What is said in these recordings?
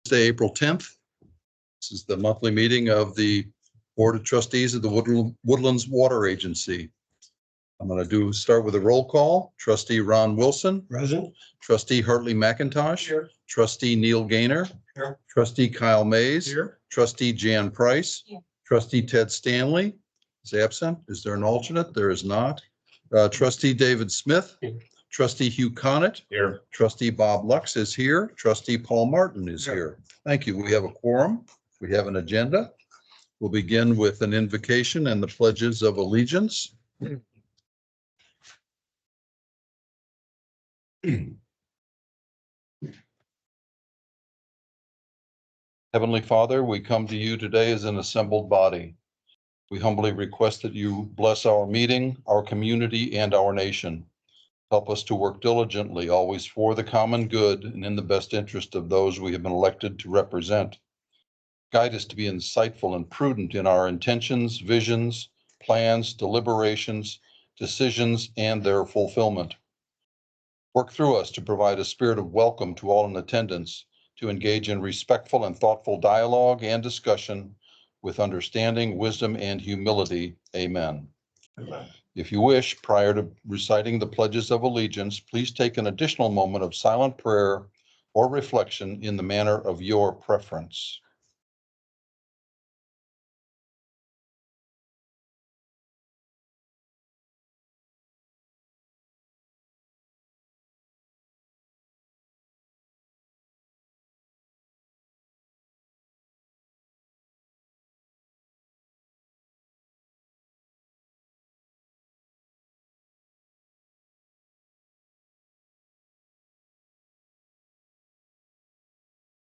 Thursday, April 10th. This is the monthly meeting of the Board of Trustees of the Woodlands Water Agency. I'm going to start with a roll call. Trustee Ron Wilson. Present. Trustee Hartley McIntosh. Here. Trustee Neil Gaynor. Here. Trustee Kyle Mays. Here. Trustee Jan Price. Here. Trustee Ted Stanley is absent. Is there an alternate? There is not. Trustee David Smith. Here. Trustee Hugh Connett. Here. Trustee Bob Lux is here. Trustee Paul Martin is here. Thank you. We have a quorum. We have an agenda. We'll begin with an invocation and the pledges of allegiance. Heavenly Father, we come to you today as an assembled body. We humbly request that you bless our meeting, our community, and our nation. Help us to work diligently, always for the common good and in the best interest of those we have been elected to represent. Guide us to be insightful and prudent in our intentions, visions, plans, deliberations, decisions, and their fulfillment. Work through us to provide a spirit of welcome to all in attendance, to engage in respectful and thoughtful dialogue and discussion with understanding, wisdom, and humility. Amen. Amen. If you wish, prior to reciting the pledges of allegiance, please take an additional moment of silent prayer or reflection in the manner of your preference.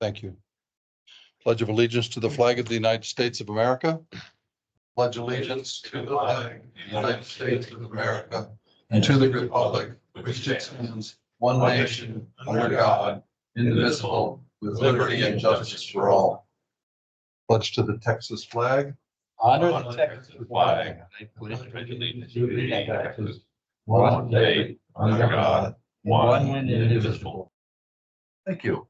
Thank you. Pledge of allegiance to the flag of the United States of America. Pledge allegiance to the flag of the United States of America and to the republic which stands one nation under God, indivisible, with liberty and justice for all. Pledge to the Texas flag. Honor the Texas flag. I pledge allegiance to the Texas, one state, under God, one and indivisible. Thank you.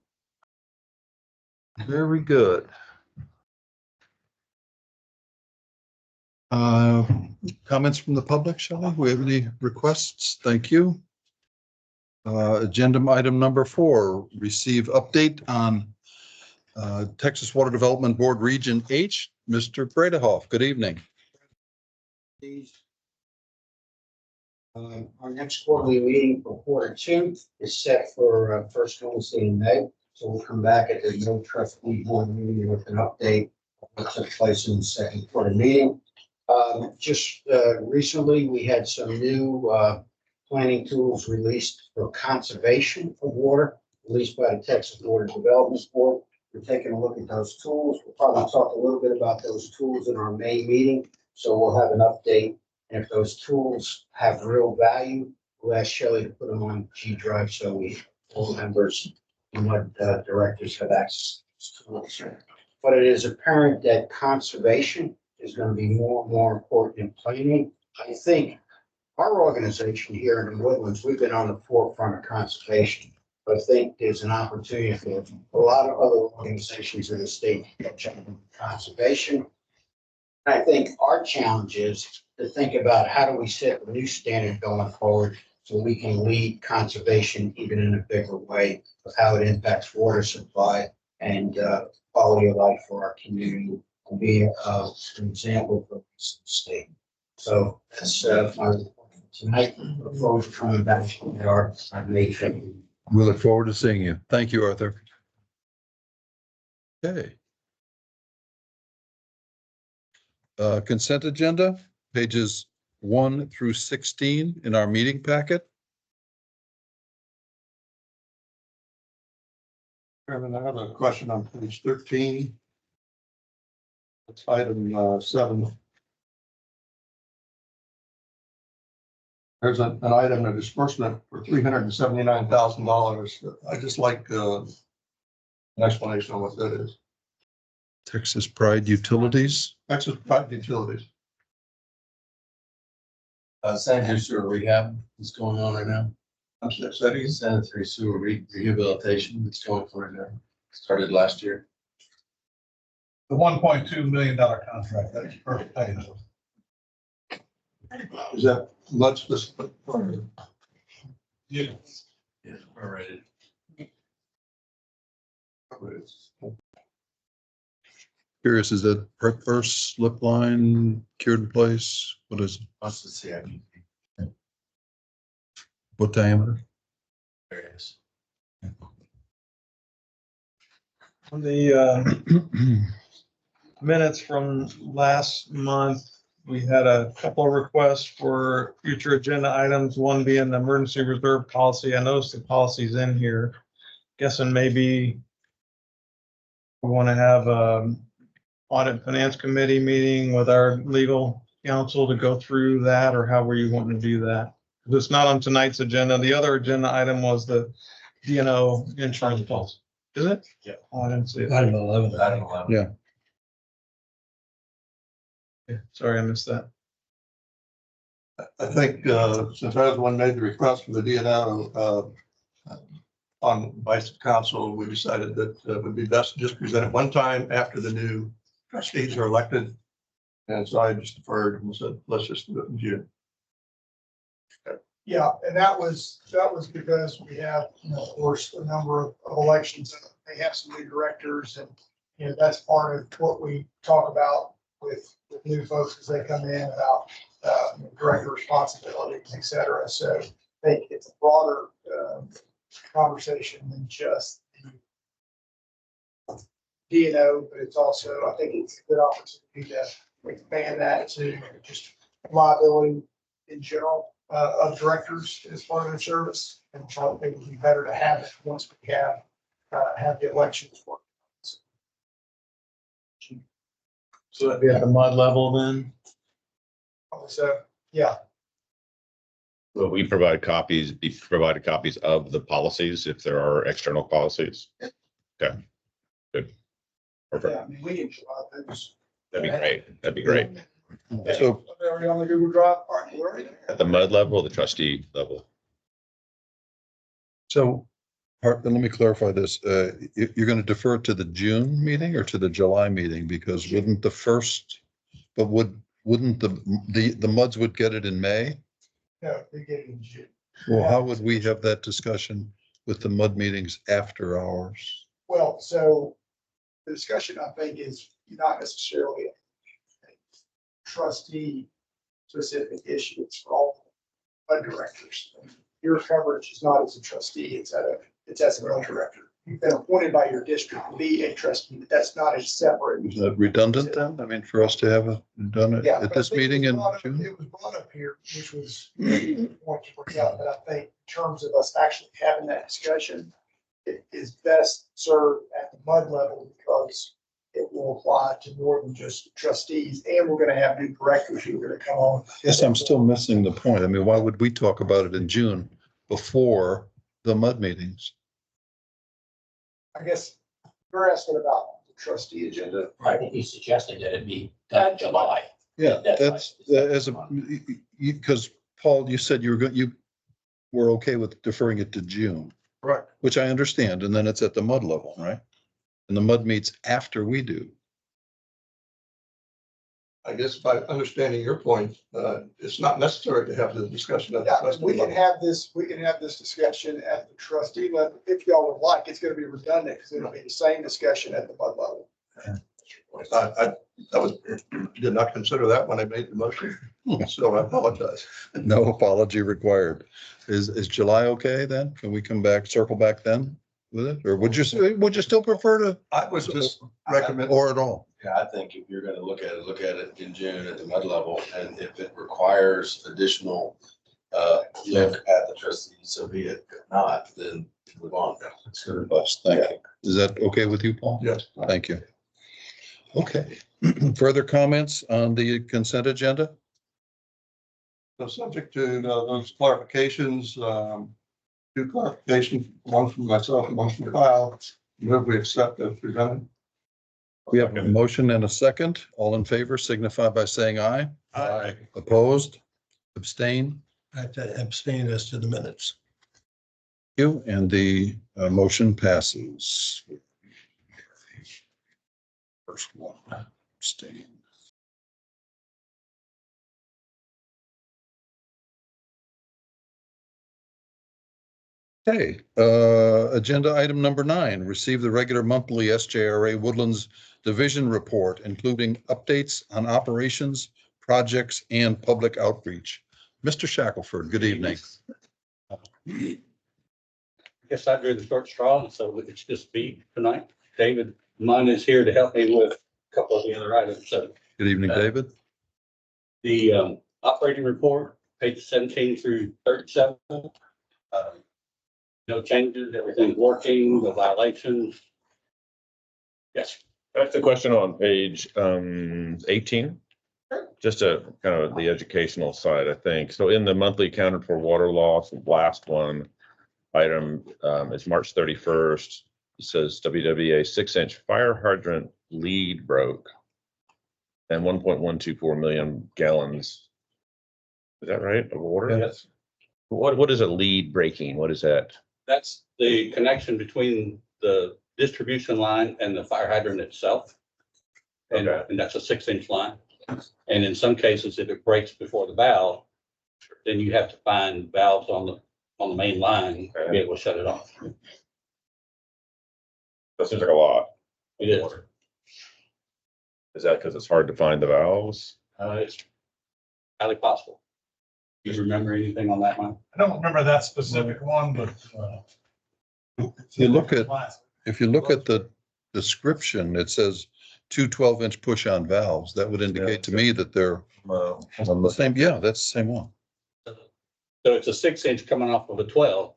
Very good. Comments from the public, Shelley? We have any requests? Thank you. Agenda item number 4, receive update on Texas Water Development Board Region H. Mr. Bredehoff, good evening. Our next quarterly meeting for Q2 is set for first Wednesday in May. So we'll come back at the no trustee board meeting with an update of what took place in the second quarter meeting. Recently, we had some new planning tools released for conservation of water, released by the Texas Water Development Board. We're taking a look at those tools. We'll probably talk a little bit about those tools in our May meeting. So we'll have an update. And if those tools have real value, we'll ask Shelley to put them on G Drive so we all members and what directors have access to tools. But it is apparent that conservation is going to be more and more important in planning. I think our organization here in the Woodlands, we've been on the forefront of conservation. But I think there's an opportunity for a lot of other organizations in the state to catch up with conservation. I think our challenge is to think about how do we set a new standard going forward so we can lead conservation even in a bigger way of how it impacts water supply and quality of life for our community and be an example for the state. So that's my report tonight. Look forward to coming back to our May 5th. We look forward to seeing you. Thank you, Arthur. Okay. Consent agenda, pages 1 through 16 in our meeting packet. Chairman, I have a question on page 13. It's item 7. There's an item, a disbursement for $379,000. I just like an explanation on what that is. Texas Pride Utilities. Texas Pride Utilities. Sanitary sewer rehab is going on right now. I'm sorry, Sanitary sewer rehabilitation that's going for right now. Started last year. The $1.2 million contract, that's perfect. Is that much this? Yeah. Yeah, all right. Curious, is that first slip line cured in place? What is, What's the CIP? what diameter? Various. On the minutes from last month, we had a couple of requests for future agenda items, one being the emergency reserve policy. I noticed the policy's in here. Guessing maybe we want to have audit and finance committee meeting with our legal counsel to go through that, or how were you wanting to do that? It's not on tonight's agenda. The other agenda item was the DNO insurance policy. Is it? Yeah. Oh, I didn't see it. Item 11. Item 11. Yeah. Yeah, sorry, I missed that. I think, since I was the one made the request for the DNO, on advice of council, we decided that it would be best to just present it one time after the new trustees are elected. And so I just deferred and said, let's just do it in June. Yeah, and that was because we have, of course, a number of elections. They have some new directors and, that's part of what we talk about with new folks as they come in about director responsibilities, et cetera. So I think it's a broader conversation than just the DNO, but it's also, I think it's a good opportunity to expand that to just liability in general. Of directors as part of their service, and so I think it would be better to have it once we have the elections for. So that'd be at the mud level then? So, yeah, Well, we provide copies, be provided copies of the policies if there are external policies. Okay. Good. yeah, Perfect. I mean, we can provide those. That'd be great. That'd be great. So, Are they already on the Google Drive? All right, we're already there. At the mud level, the trustee level. so, let me clarify this. You're going to defer to the June meeting or to the July meeting? Because wouldn't the first, but wouldn't the MUDs would get it in May? No, they get it in June. Well, how would we have that discussion with the MUD meetings after ours? Well, so the discussion, I think, is not necessarily a trustee specific issue. It's for all HUD directors. Your coverage is not as a trustee, it's as a HUD director. You've been appointed by your district to be a trustee, but that's not a separate. Is that redundant then? I mean, for us to have done it Yeah, at but I this think it meeting was in brought up- June? It was brought up here, which was a point to bring up, but I think in terms of us actually having that discussion, it is best served at the MUD level because it will apply to more than just trustees, and we're gonna have new directors who are gonna come on. Yes, I'm still missing the point. I mean, why would we talk about it in June before the MUD meetings? I guess you're asking about the trustee agenda. I think he's suggesting that it be done in July. Yeah, That's as a, because Paul, you said you were okay with deferring it to June. Right. Which I understand, and then it's at the MUD level, right? And the MUD meets after we do. I guess by understanding your point, it's not necessary to have the discussion at the Yeah, trustee we can level. have this discussion at the trustee level. If y'all would like, it's gonna be redundant because it'll be the same discussion at the MUD level. Did not consider that when I made the motion, so I apologize. No apology required. Is July okay then? Can we come back, circle back then with it? Or would you still prefer to, I would just recommend, or at all? Yeah, I think if you're gonna look at it in June at the mud level, and if it requires additional look at the trustees, so be it. If not, then move on. Thank you. Is that okay with you, Paul? yes, Thank you. Okay. Further comments on the consent agenda? so subject to those clarifications, two clarifications, one from myself and one from Kyle. Move we accept as presented. We have a motion and a second. All in favor signify by saying aye. Aye. Opposed? Abstain? I have to abstain as to the minutes. You and the motion passes. First one, abstain. Okay, agenda item number 9, receive the regular monthly SJRA Woodlands Division Report, including updates on operations, projects, and public outreach. Mr. Shackelford, good evening. Guess I drew the short straw, so it's just me tonight. David Munn is here to help me with a couple of the other items. So Good evening, David. the operating report, page 17 through 37. No changes, everything's working, no violations. Yes. That's the question on page 18. Just a kind of the educational side, I think. So in the monthly accounted for water loss, the last one item is March 31st. It says WWA 6-inch fire hydrant lead broke and 1.124 million gallons. Is that right? Of water? Yes. What is a lead breaking? What is that? That's the connection between the distribution line and the fire hydrant itself. And, Okay. and that's a 6-inch line. And in some cases, if it breaks before the valve, then you have to find valves on the main line to be able to shut it off. That seems like a lot. It is. Is that because it's hard to find the valves? It's highly possible. Do you remember anything on that one? I don't remember that specific one, but. If you look at the description, it says 2 12-inch push-on valves. That would indicate to me that they're on the same, yeah, that's the same one. So it's a 6-inch coming off of a 12.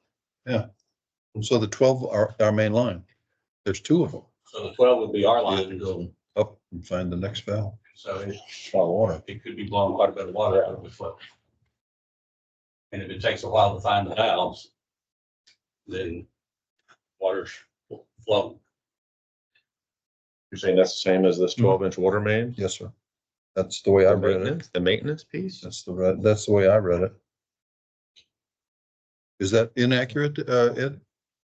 So the 12 are our main line. There's 2 of them. So the 12 would be our You have to line. go up and find the next valve. So Water. it could be blowing quite a bit of water out of the foot. And if it takes a while to find the valves, then water's flowing. You're saying that's the same as this 12-inch water main? Yes, sir. That's the way I read it. The maintenance piece? That's the way I read it. Is that inaccurate, Ed?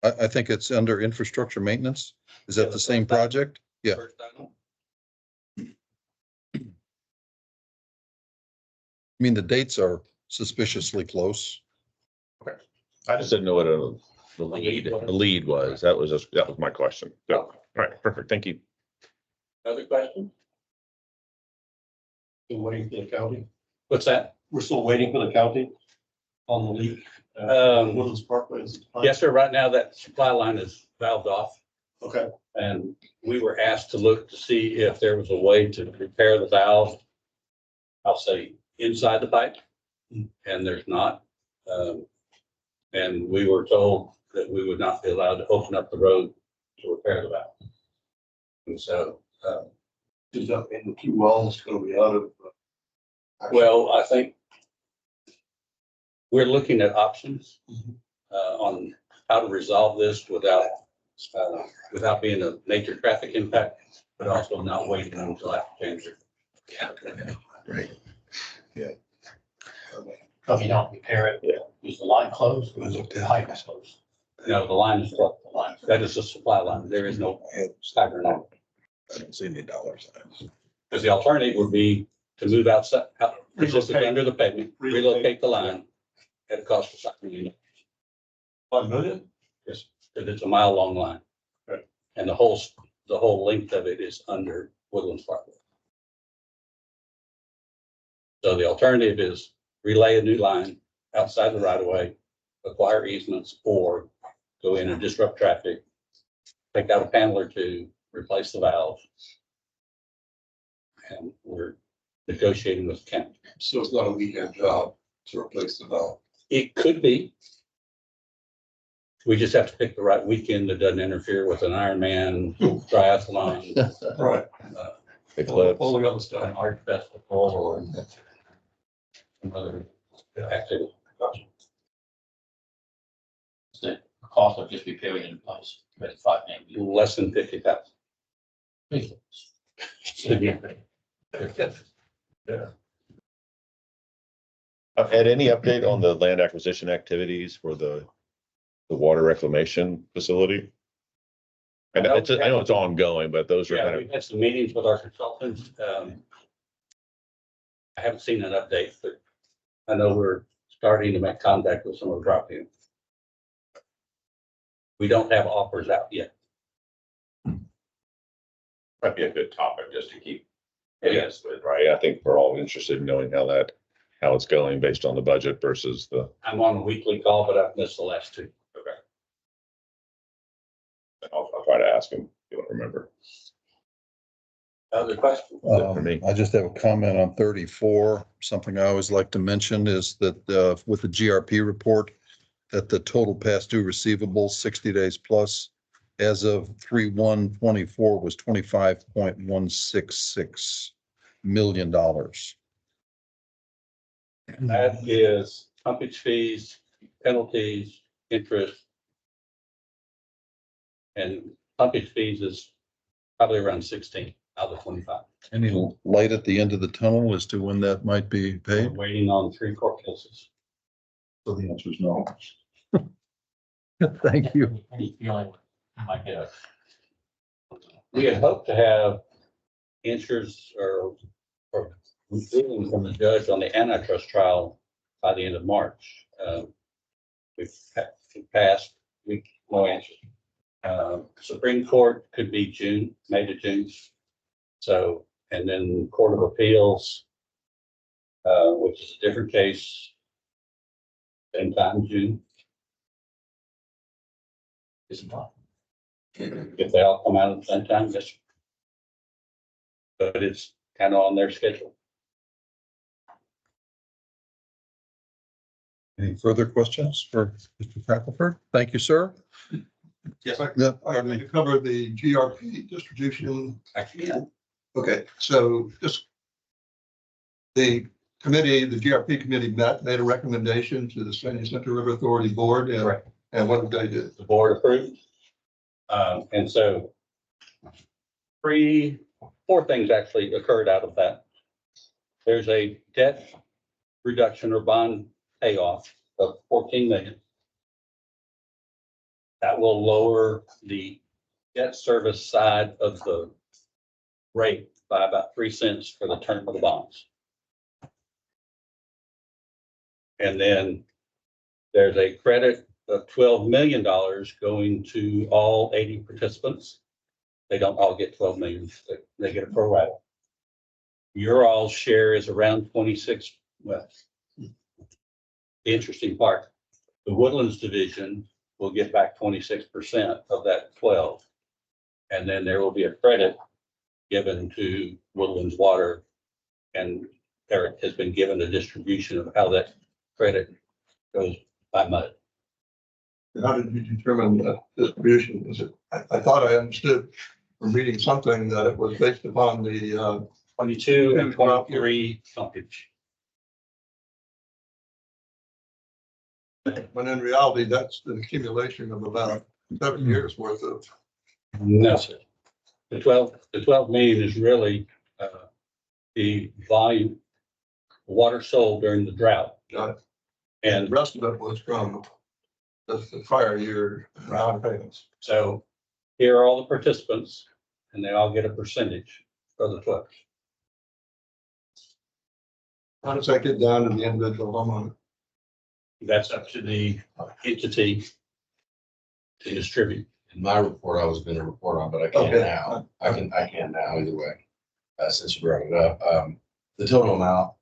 I think it's under infrastructure maintenance. Is that the same project? Yeah. First item. I mean, the dates are suspiciously close. I just didn't know what the lead was. That was my question. Yeah. All right, perfect. Thank you. Other questions? Still waiting for the county. What's that? We're still waiting for the county on the leak. Woodlands Parkway. Yes, sir. Right now that supply line is valved off. Okay. And we were asked to look to see if there was a way to repair the valve, I'll say inside the pipe, and there's not. And we were told that we would not be allowed to open up the road to repair the valve. And so, Is that in the 2 wells going to be out of? well, I think we're looking at options on how to resolve this without being a major traffic impact, but also not waiting until after January. Right. If you don't repair it, is the line closed? Or is the pipe closed? No, the line is closed. The line, that is a supply line. There is no hydrant on it. I don't see any dollar signs. Because the alternative would be to move outside, just under the pavement, relocate the line at a cost of $5 million. 5 million? Yes, because it's a mile-long line. Right. And the whole length of it is under Woodlands Parkway. So the alternative is relay a new line outside the right of way, acquire easements, or go in and disrupt traffic, take out a panel or 2, replace the valve. And we're negotiating with the county. So it's not a weekend job to replace the valve. It could be. We just have to pick the right weekend that doesn't interfere with an Ironman triathlon. Right. Eclipse. All the other stuff. An art festival or some other activity. The cost of just repairing it in place, $5 million. Less than 50,000. Ed, any update on the land acquisition activities for the water reclamation facility? I know it's ongoing, but those are Yeah, kind of, we've had some meetings with our consultants. I haven't seen an update, but I know we're starting to make contact with some of the property owners. We don't have offers out yet. might be a good topic just to keep yes with, right? I think we're all interested in knowing how it's going based on the budget versus the. I'm on a weekly call, but I've missed the last two. Okay. I'll try to ask him if you don't remember. Other questions? For me. I just have a comment on 34. Something I always like to mention is that with the GRP report, that the total past due receivables 60 days plus as of 3/1/24 was $25.166 million. That is pumpage fees, penalties, interest. And pumpage fees is probably around 16 out of the 25. Any light at the end of the tunnel as to when that might be We're paid? waiting on 3 court cases. So the answer is no. Thank you. Any feeling like a We had hoped to have answers or ruling from the judge on the antitrust trial by the end of March. We've passed, no answer. Supreme Court could be June, May to June. So, and then Court of Appeals, which is a different case, same time, June. Is it not? If they all come out at the same time, yes. But it's kind of on their schedule. Any further questions for Mr. Shackelford? Thank you, sir. Yes, Yeah, I pardon need me. to cover the GRP distribution. Actually, yeah. Okay, so just the committee, the GRP committee made a recommendation to the Central River Authority Board. Correct. And what did they do? The board approved. And so 4 things actually occurred out of that. There's a debt reduction or bond payoff of 14 million. That will lower the debt service side of the rate by about 3 cents for the term of the bonds. And then there's a credit of $12 million going to all 80 participants. They don't all get 12 million, they get a pro rata. Your all share is around 26. Well, the interesting part, the Woodlands division will get back 26% of that 12. And then there will be a credit given to Woodlands Water. And Eric has been given a distribution of how that credit goes by mud. And how did you determine the distribution? Is it, I thought I understood from reading something that it was based upon the 22 and 23 pumpage. when in reality, that's the accumulation of about 7 years worth of. No, sir. The 12 million is really the volume of water sold during the drought. Got it. And And the rest of it was from the prior year round payments. so here are all the participants and they all get a percentage of the 12. How does that get down to the individual homeowner? That's up to the entity to distribute. In my report, I was gonna report on, but I can't Okay. now. I can now either way. Since you brought it up, the total amount,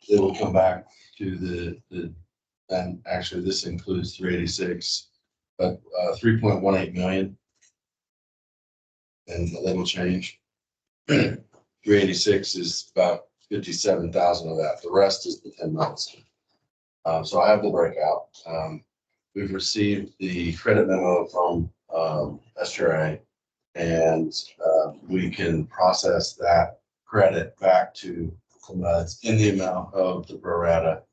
it will come back to and actually this includes 386, but 3.18 million. And the little change. 386 is about 57,000 of that. The rest is the 10 months. So I have the breakout. We've received the credit memo from SRA, and we can process that credit back to the MUDs in the amount of the pro rata.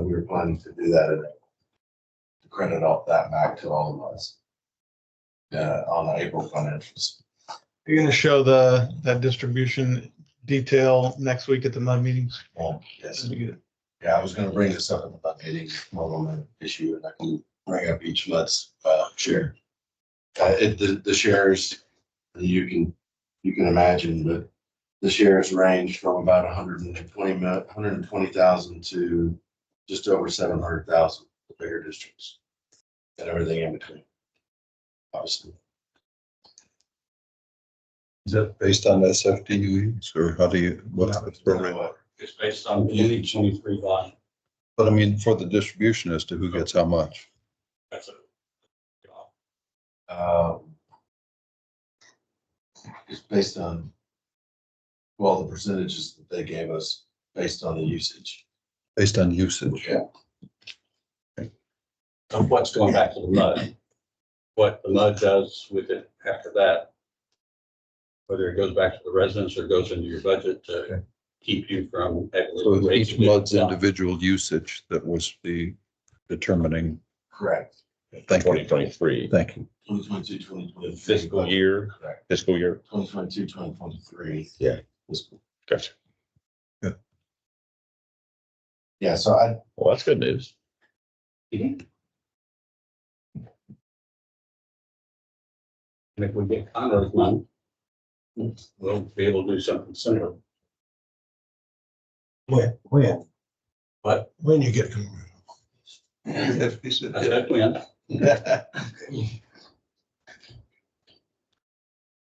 We were planning to do that to credit all that back to all the MUDs on the April financials. You're gonna show that distribution detail next week at the MUD meetings. Yes. Yeah, I was gonna bring this up at the MUD meeting, more on the issue, and I can bring up each MUD's share. The shares You can imagine that the shares range from about 120,000 to just over 700,000, the bigger districts, and everything in between, obviously. Is that based on SFDUs or how do you, what's the program? It's based on the 23 line. But I mean, for the distribution as to who gets how much. That's it. It's based on, well, the percentages that they gave us based on the usage. Based on usage. Yeah. So what's going back to the MUD? What the MUD does with it after that, whether it goes back to the residents or goes into your budget to keep you from. So each MUD's individual usage that was the determining. Correct. Thank you. 2023 Thank you. 2022, 2023. fiscal year, Correct. fiscal year. 2022, 2023. Yeah. Fiscal. Gotcha. Yeah, so Well, that's good news. And if we get Conroe's money, we'll be able to do something similar. When But you get them. If he said, I said when.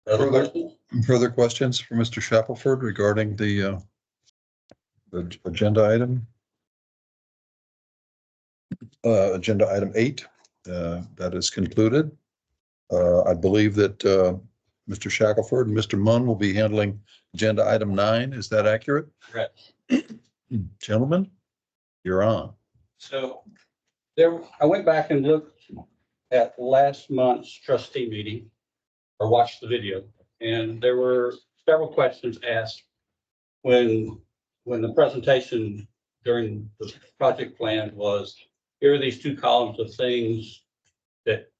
Other questions? Further questions for Mr. Shackelford regarding the agenda item? Agenda item 8, that is concluded. I believe that Mr. Shackelford and Mr. Munn will be handling agenda item 9. Is that accurate? Correct. Gentlemen, you're on. So there, I went back and looked at last month's trustee meeting or watched the video, and there were several questions asked when the presentation during the project plan was, here are these 2 columns of things that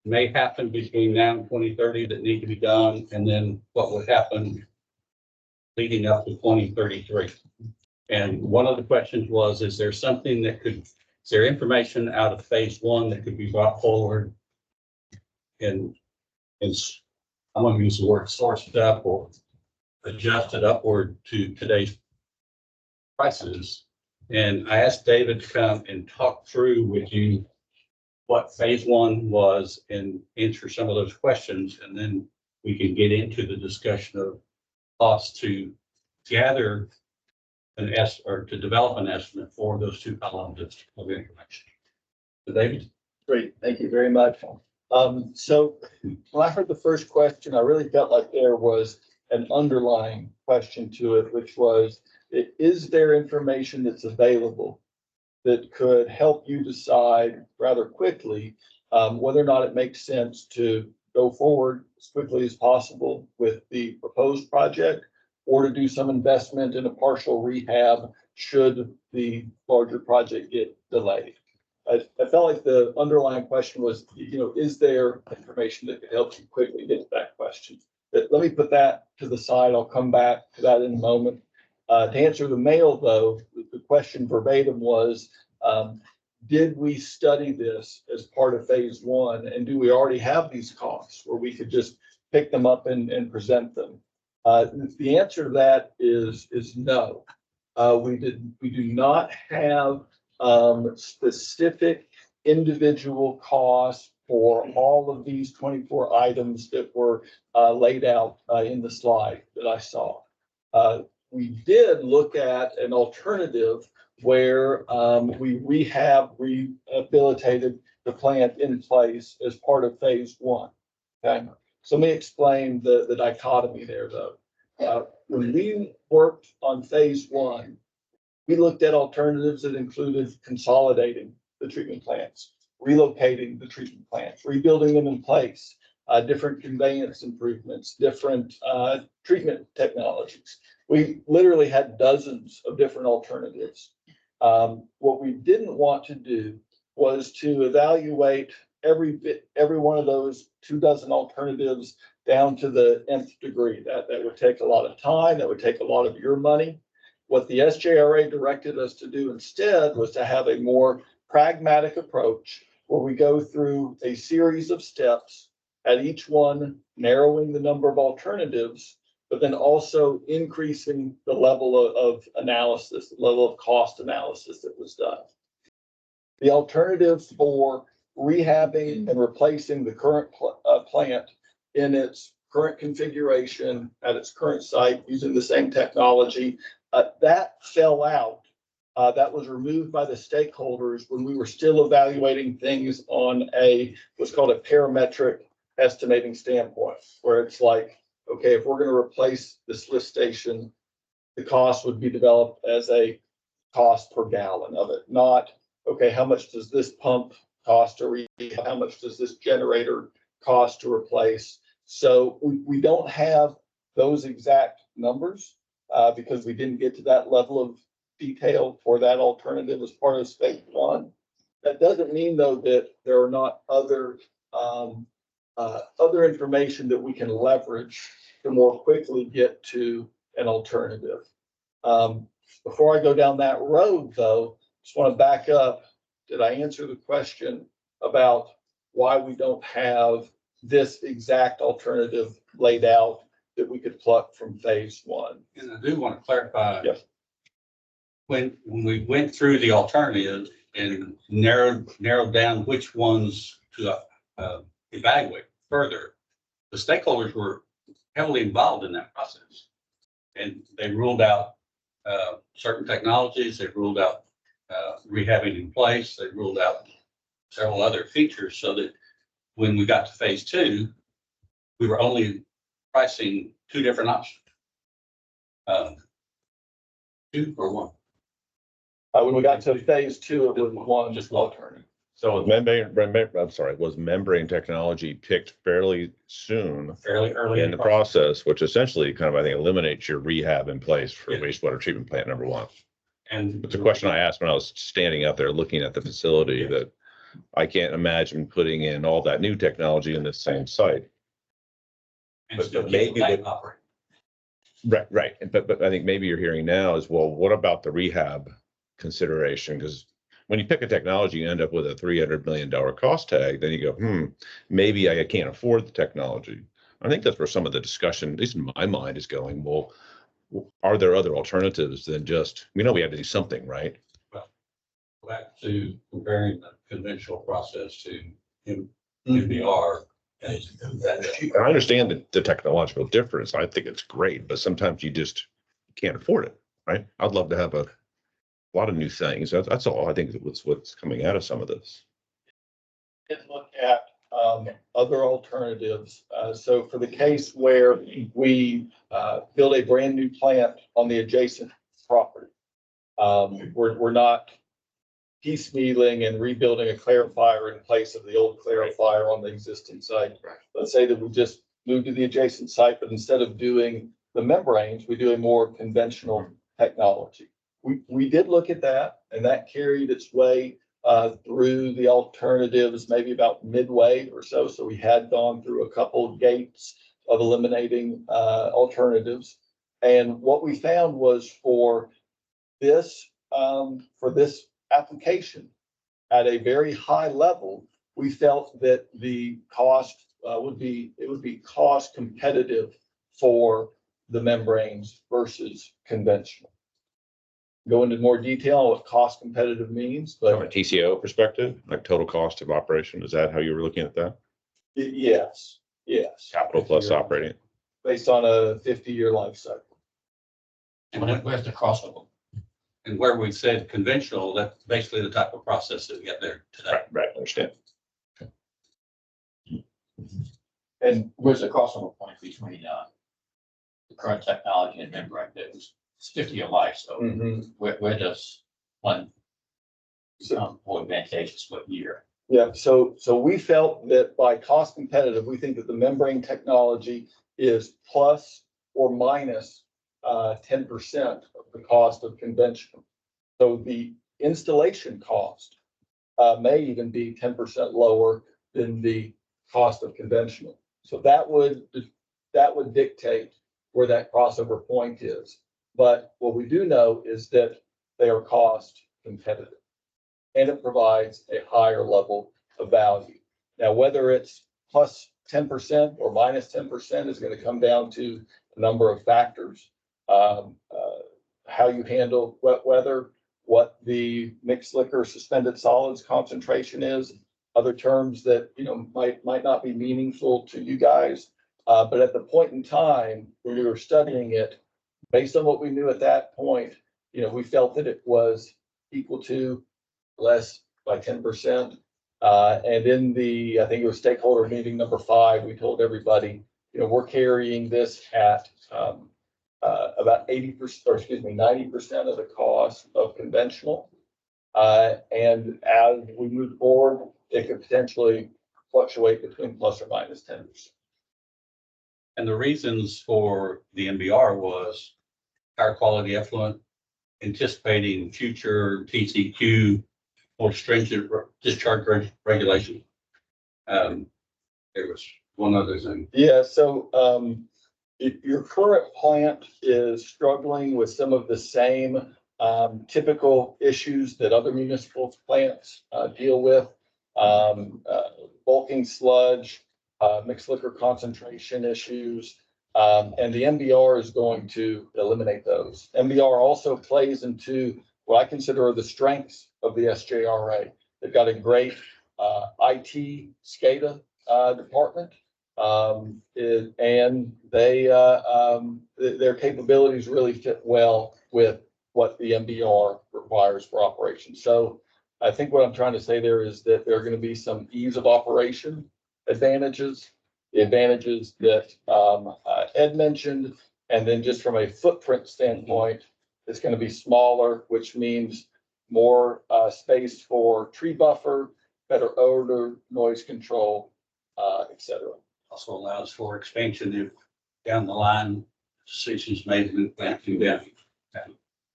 may happen between now and 2030 that need to be done, and then what would happen leading up to 2033. And one of the questions was, is there something that could, is there information out of phase 1 that could be brought forward and I'm going to use the word sourced up or adjusted upward to today's prices? And I asked David to come and talk through with you what phase 1 was and answer some of those questions. And then we can get into the discussion of costs to gather or to develop an estimate for those 2 columns of information. So David? Great, thank you very much. So when I heard the first question, I really felt like there was an underlying question to it, which was, is there information that's available that could help you decide rather quickly whether or not it makes sense to go forward as quickly as possible with the proposed project, or to do some investment in a partial rehab should the larger project get delayed? I felt like the underlying question was, is there information that could help you quickly get to that question? But let me put that to the side. I'll come back to that in a moment. To answer the mail, though, the question verbatim was, did we study this as part of phase 1? And do we already have these costs where we could just pick them up and present them? The answer to that is no. We do not have specific individual costs for all of these 24 items that were laid out in the slide that I saw. We did look at an alternative where we rehabilitated the plant in place as part of phase 1. Okay, so let me explain the dichotomy there, though. When we worked on phase 1, we looked at alternatives that included consolidating the treatment plants, relocating the treatment plants, rebuilding them in place, different conveyance improvements, different treatment technologies. We literally had dozens of different alternatives. What we didn't want to do was to evaluate every one of those 24 alternatives down to the nth degree. That would take a lot of time. That would take a lot of your money. What the SJRA directed us to do instead was to have a more pragmatic approach where we go through a series of steps at each one narrowing the number of alternatives, but then also increasing the level of analysis, the level of cost analysis that was done. The alternative for rehabbing and replacing the current plant in its current configuration at its current site using the same technology, that fell out. That was removed by the stakeholders when we were still evaluating things on what's called a parametric estimating standpoint, where it's like, okay, if we're going to replace this lift station, the cost would be developed as a cost per gallon of it, not, okay, how much does this pump cost to rehab? How much does this generator cost to replace? So we don't have those exact numbers because we didn't get to that level of detail for that alternative as part of phase one. That doesn't mean, though, that there are not other information that we can leverage to more quickly get to an alternative. Before I go down that road, though, just want to back up. Did I answer the question about why we don't have this exact alternative laid out that we could pluck from phase one? And I do want to clarify. Yes. When we went through the alternatives and narrowed down which ones to evaluate further, the stakeholders were heavily involved in that process. And they ruled out certain technologies, they ruled out rehabbing in place, they ruled out several other features, so that when we got to phase two, we were only pricing two different options. Two or one. When we got to phase two, it was one Just alternative. So was membrane technology picked fairly soon Fairly early in the process, which essentially kind of, I think, eliminates your rehab in place for Yeah. wastewater treatment plant number one. And It's a question I asked when I was standing out there looking at the facility, that I can't imagine putting in all that new technology in the same site. and but still maybe keep the tank the- operating. Right. But I think maybe you're hearing now is, well, what about the rehab consideration? Because when you pick a technology, you end up with a $300 million cost tag. Then you go, maybe I can't afford the technology. I think that's where some of the discussion, at least in my mind, is going. Well, are there other alternatives than just, we know we have to do something, right? Well, back to comparing the conventional process to MBR. I understand the technological difference. I think it's great, but sometimes you just can't afford it, right? I'd love to have a lot of new things. That's all. I think what's coming out of some of this. Did look at other alternatives. So for the case where we build a brand new plant on the adjacent property, we're not piecemealing and rebuilding a clarifier in place of the old clarifier on the existing site. Right. Let's say that we just moved to the adjacent site, but instead of doing the membranes, we do a more conventional technology. We did look at that, and that carried its way through the alternatives, maybe about midway or so. So we had gone through a couple of gates of eliminating alternatives. And what we found was for this application at a very high level, we felt that the cost would be cost competitive for the membranes versus conventional. Go into more detail on what cost competitive means, From a but TCO perspective, like total cost of operation, is that how you were looking at that? yes, Capital plus operating? based on a 50-year life cycle. And where's the crossover? And where we said conventional, that's basically the type of process that we got there today. Right, understand. And Where's the crossover point between the current technology and membrane? It's 50-year life, so where does one become more advantageous, what year? yeah, so we felt that by cost competitive, we think that the membrane technology is plus or minus 10% of the cost of conventional. So the installation cost may even be 10% lower than the cost of conventional. So that would dictate where that crossover point is. But what we do know is that they are cost competitive, and it provides a higher level of value. Now, whether it's plus 10% or minus 10% is going to come down to a number of factors. How you handle wet weather, what the mixed liquor suspended solids concentration is, other terms that, you know, might not be meaningful to you guys. But at the point in time when we were studying it, based on what we knew at that point, you know, we felt that it was equal to less by 10%. And in the, I think it was stakeholder meeting number 5, we told everybody, you know, we're carrying this at about 80%, or excuse me, 90% of the cost of conventional. And as we move forward, it could potentially fluctuate between plus or minus 10%. And the reasons for the MBR was higher quality effluent, anticipating future TCQ, more stringent discharge regulation. There was one other thing. Yeah, so your current plant is struggling with some of the same typical issues that other municipal plants deal with. Bulking sludge, mixed liquor concentration issues, and the MBR is going to eliminate those. MBR also plays into what I consider the strengths of the SJRA. They've got a great IT SCADA department, and their capabilities really fit well with what the MBR requires for operations. So I think what I'm trying to say there is that there are going to be some ease of operation advantages, the advantages that Ed mentioned, and then just from a footprint standpoint, it's going to be smaller, which means more space for tree buffer, better odor, noise control, et cetera. Also allows for expansion if down the line, decisions made in the plant to down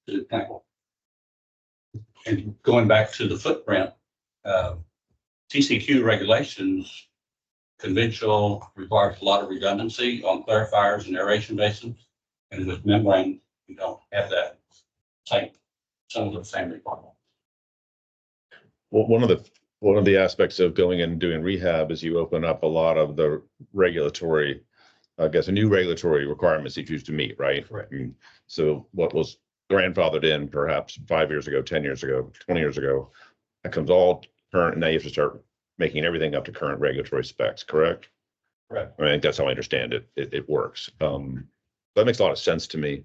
to the plant. And going back to the footprint, TCQ regulations, conventional requires a lot of redundancy on clarifiers and aeration basins. And with membrane, you don't have that some of the same requirements. Well, one of the aspects of going and doing rehab is you open up a lot of the regulatory, I guess, a new regulatory requirements that you used to meet, right? Correct. So what was grandfathered in perhaps 5 years ago, 10 years ago, 20 years ago, that comes all current, and now you have to start making everything up to current regulatory specs, correct? Correct. I think that's how I understand it. It works. That makes a lot of sense to me.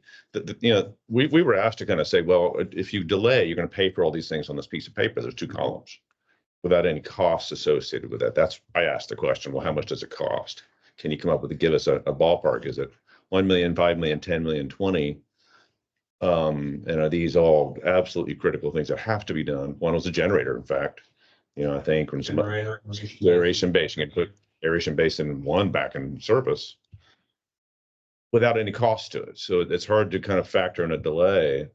You know, we were asked to kind of say, well, if you delay, you're going to pay for all these things on this piece of paper. There's 2 columns without any costs associated with that. That's, I asked the question, well, how much does it cost? Can you come up with, give us a ballpark? Is it 1 million, 5 million, 10 million, 20? And are these all absolutely critical things that have to be done? One was a generator, in fact. You know, I think when some aeration basin, you can put aeration basin 1 back in service without any cost to it. So it's hard to kind of factor in a delay.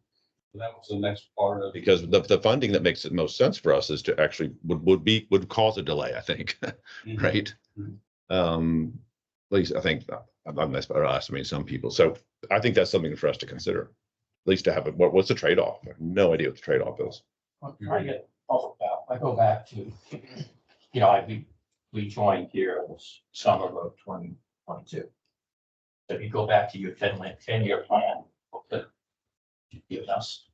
That was the next part of it. Because the funding that makes it most sense for us is to actually would cause a delay, I think, right? At least I think I'm nice about us. I mean, some people. So I think that's something for us to consider. At least to have it. What's the trade-off? I have no idea what the trade-off is. I go back to, you know, we joined here this summer of 2022. So if you go back to your 10-year plan, that you've given us,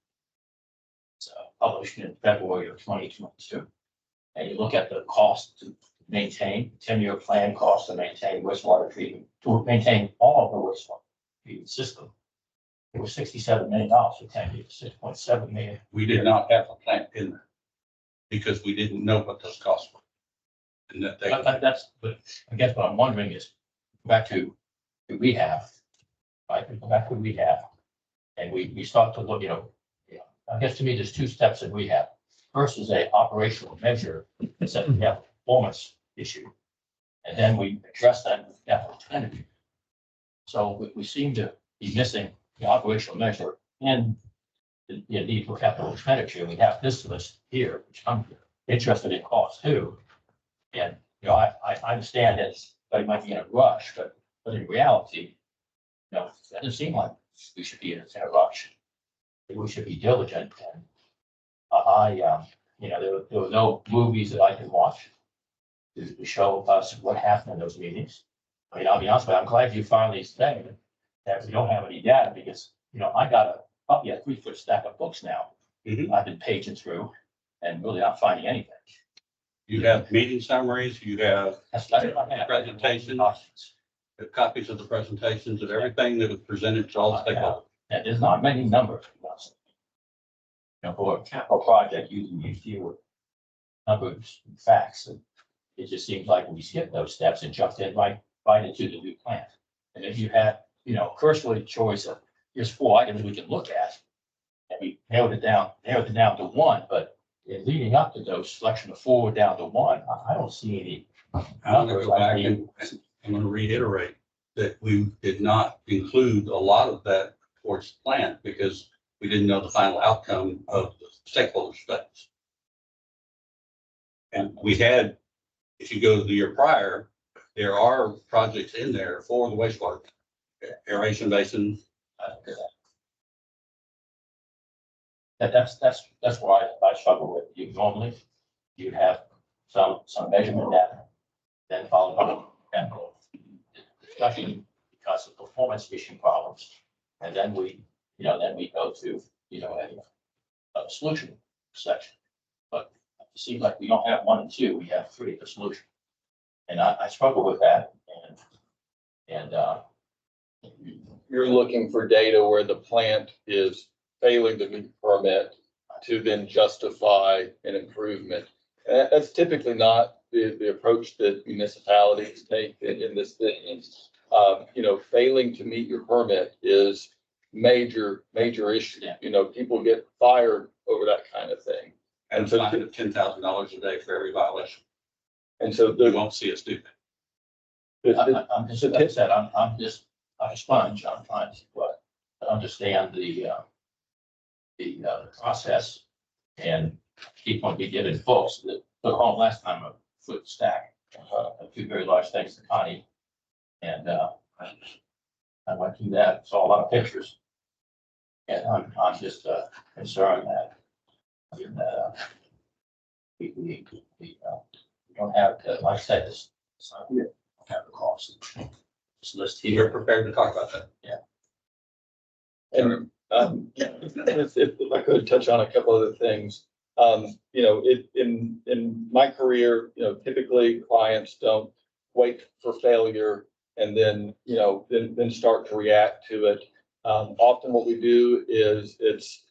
it's published in February of 2022. And you look at the cost to maintain, 10-year plan cost to maintain wastewater treatment, to maintain all of the wastewater treatment system. It was $67 million for 10 years, 6.7 million. We did not have a plant in there because we didn't know what those costs were. And that they, But I guess what I'm wondering is, go back to rehab, right? We go back to rehab, and we start to look, you know, I guess to me, there's 2 steps in rehab. First is a operational measure, it's that we have a performance issue, and then we address that with capital expenditure. So we seem to be missing the operational measure and the need for capital expenditure. We have this list here, which I'm interested in cost too. And, you know, I understand this, but it might be in a rush, but in reality, you know, it doesn't seem like we should be in a rush. We should be diligent. And, you know, there were no movies that I could watch to show us what happened in those meetings. I mean, I'll be honest with you, I'm glad you finally said that we don't have any data because, I got probably a 3-foot stack of books now. Mhm. I've been paging through and really not finding anything. You have meeting summaries, you have That's what I have. Presentation. copies of the presentations of everything that was presented to all the stakeholders. And there's not many numbers. For a capital project using these fewer numbers and facts, and it just seems like we skipped those steps and jumped in right into the new plan. And if you had, cursory choice of, here's 4 items we can look at, and we narrowed it down to 1, but in leading up to those selection of 4 down to 1, I don't see any. I'm going to go back and I'm going to reiterate that we did not include a lot of that towards the plan because we didn't know the final outcome of the stakeholder studies. And we had, if you go to the year prior, there are projects in there for the wastewater aeration basin. That's why I struggle with. You normally, you have some measurement data, then followed by chemical discussion because of performance issue problems. And then we go to, a solution section. But it seems like we don't have 1 and 2, we have 3 for solution. And I struggle with that and You're looking for data where the plant is failing to meet permit to then justify an improvement. And that's typically not the approach that municipalities take in this thing. Failing to meet your permit is major issue. Yeah. People get fired over that kind of thing. And so $10,000 a day for every violation. And so You won't see us do that. I'm just, like I said, I'm just a sponge. I'm trying to understand the process and keep on be giving folks that took home last time a 1-foot stack, 2 very large things to Connie. And I went through that, saw a lot of pictures. And I'm just concerned that we don't have, like I said, this idea, don't have the cost. This list You're here. prepared to talk about that. And if I could touch on a couple other things, in my career, typically clients don't wait for failure and then start to react to it. Often what we do is it's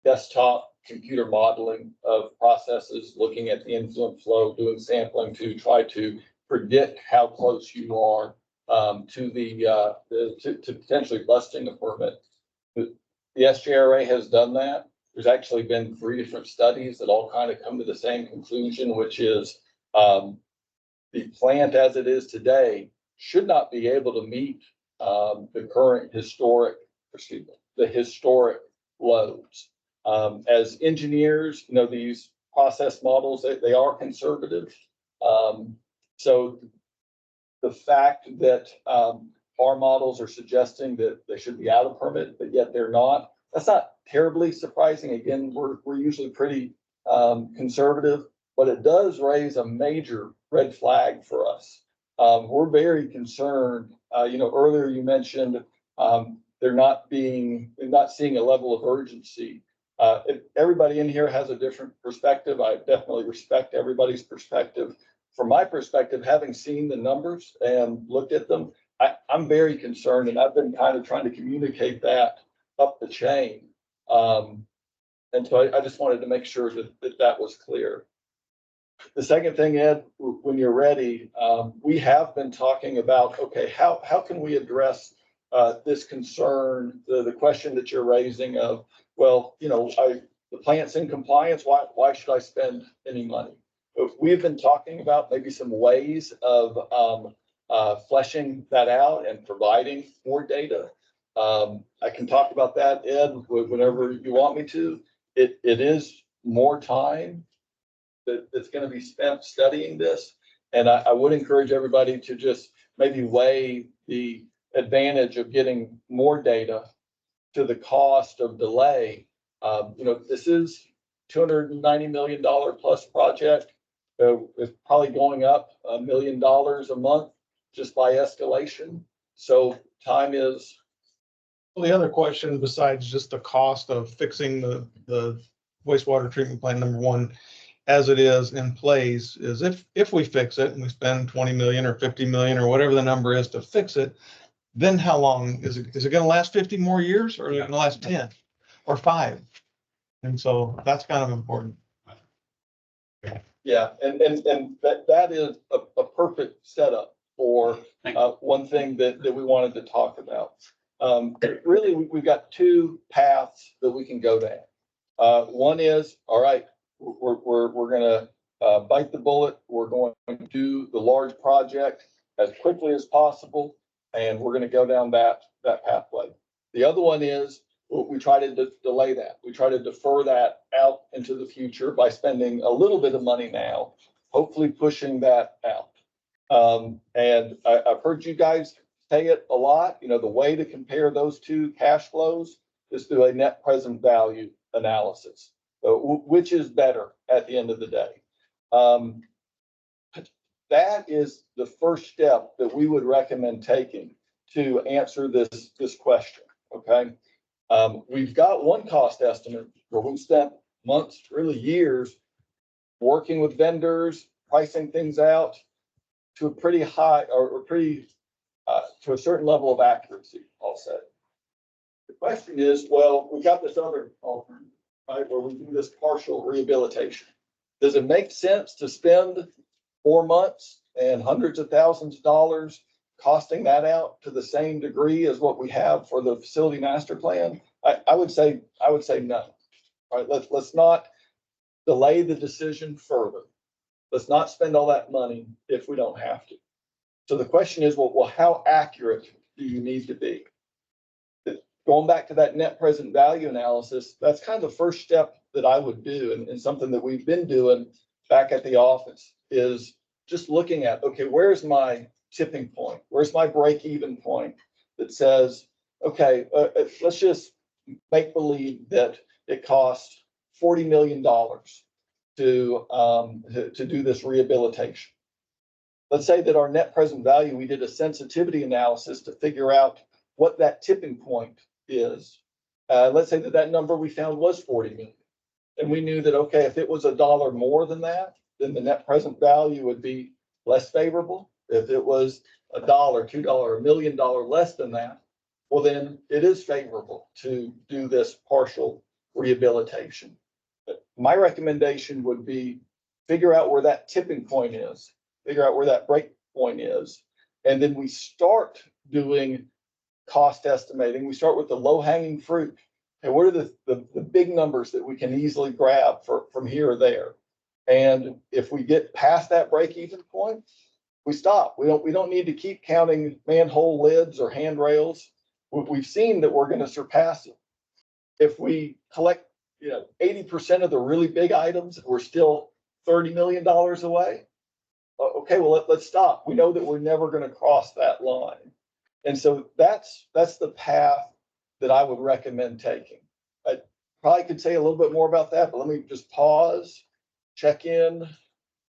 desktop computer modeling of processes, looking at the influent flow, doing sampling to try to predict how close you are to potentially busting a permit. The SJRA has done that. There's actually been 3 different studies that all kind of come to the same conclusion, which is the plant as it is today should not be able to meet the current historic loads. As engineers, these process models, they are conservative. So the fact that our models are suggesting that they should be out of permit, but yet they're not, that's not terribly surprising. Again, we're usually pretty conservative, but it does raise a major red flag for us. We're very concerned. Earlier you mentioned they're not seeing a level of urgency. Everybody in here has a different perspective. I definitely respect everybody's perspective. From my perspective, having seen the numbers and looked at them, I'm very concerned, and I've been kind of trying to communicate that up the chain. And so I just wanted to make sure that was clear. The second thing, Ed, when you're ready, we have been talking about, okay, how can we address this concern, the question that you're raising of, well, the plant's in compliance, why should I spend any money? We've been talking about maybe some ways of fleshing that out and providing more data. I can talk about that, Ed, whenever you want me to. It is more time that's going to be spent studying this. And I would encourage everybody to just maybe weigh the advantage of getting more data to the cost of delay. This is $290 million plus project. is probably going up $1 million a month just by escalation. So time is, Well, the other question besides just the cost of fixing the wastewater treatment plant, number one, as it is in place, is if we fix it and we spend 20 million or 50 million or whatever the number is to fix it, then how long is it going to last 50 more years or is it going to last 10 or 5? And so that's kind of important. yeah, and that is a perfect setup for one thing that we wanted to talk about. Really, we've got two paths that we can go down. One is, all right, we're gonna bite the bullet. We're going to do the large project as quickly as possible, and we're gonna go down that pathway. The other one is we try to delay that. We try to defer that out into the future by spending a little bit of money now, hopefully pushing that out. And I've heard you guys say it a lot. You know, the way to compare those two cash flows is through a net present value analysis, which is better at the end of the day. That is the first step that we would recommend taking to answer this question. Okay. We've got one cost estimate where we've spent months, really years, working with vendors, pricing things out to a pretty high or pretty to a certain level of accuracy, I'll say. The question is, well, we got this other alternative, right, where we do this partial rehabilitation. Does it make sense to spend 4 months and hundreds of thousands of dollars costing that out to the same degree as what we have for the facility master plan? I would say no. All right, let's not delay the decision further. Let's not spend all that money if we don't have to. So the question is, well, how accurate do you need to be? Going back to that net present value analysis, that's kind of the first step that I would do, and something that we've been doing back at the office is just looking at, okay, where's my tipping point? Where's my break-even point that says, okay, let's just make believe that it costs $40 million to do this rehabilitation. Let's say that our net present value, we did a sensitivity analysis to figure out what that tipping point is. Let's say that number we found was 40 million. And we knew that, okay, if it was $1 more than that, then the net present value would be less favorable. If it was $1, $2, $1 million less than that, well, then it is favorable to do this partial rehabilitation. But my recommendation would be figure out where that tipping point is, figure out where that break point is, and then we start doing cost estimating. We start with the low hanging fruit. And what are the big numbers that we can easily grab from here or there? And if we get past that break even point, we stop. We don't need to keep counting manhole lids or handrails. We've seen that we're going to surpass it. If we collect 80% of the really big items, we're still $30 million away. Okay, well, let's stop. We know that we're never going to cross that line. And so that's the path that I would recommend taking. I probably could say a little bit more about that, but let me just pause, check in.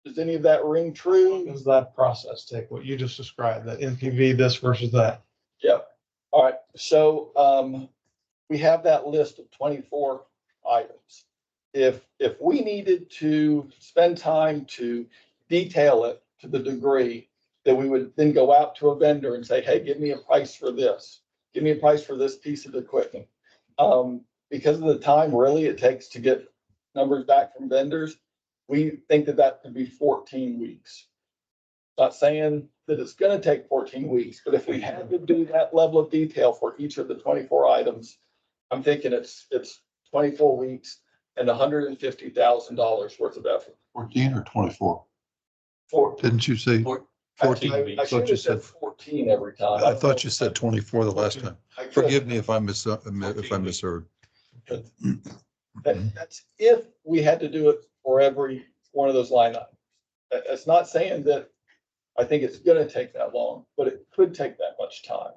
Does any of that ring true? Does that process take what you just described, that NPV, this versus that? Yeah. All right. So we have that list of 24 items. If we needed to spend time to detail it to the degree that we would then go out to a vendor and say, hey, give me a price for this. Give me a price for this piece of equipment. Because of the time really it takes to get numbers back from vendors, we think that could be 14 weeks. Not saying that it's going to take 14 weeks, but if we had to do that level of detail for each of the 24 items, I'm thinking it's 24 weeks and $150,000 worth of effort. 14 or 24? For Didn't you say? 14 I weeks. should have said 14 every time. I thought you said 24 the last time. I could. Forgive me if I misheard. That's if we had to do it for every one of those line items. It's not saying that I think it's going to take that long, but it could take that much time.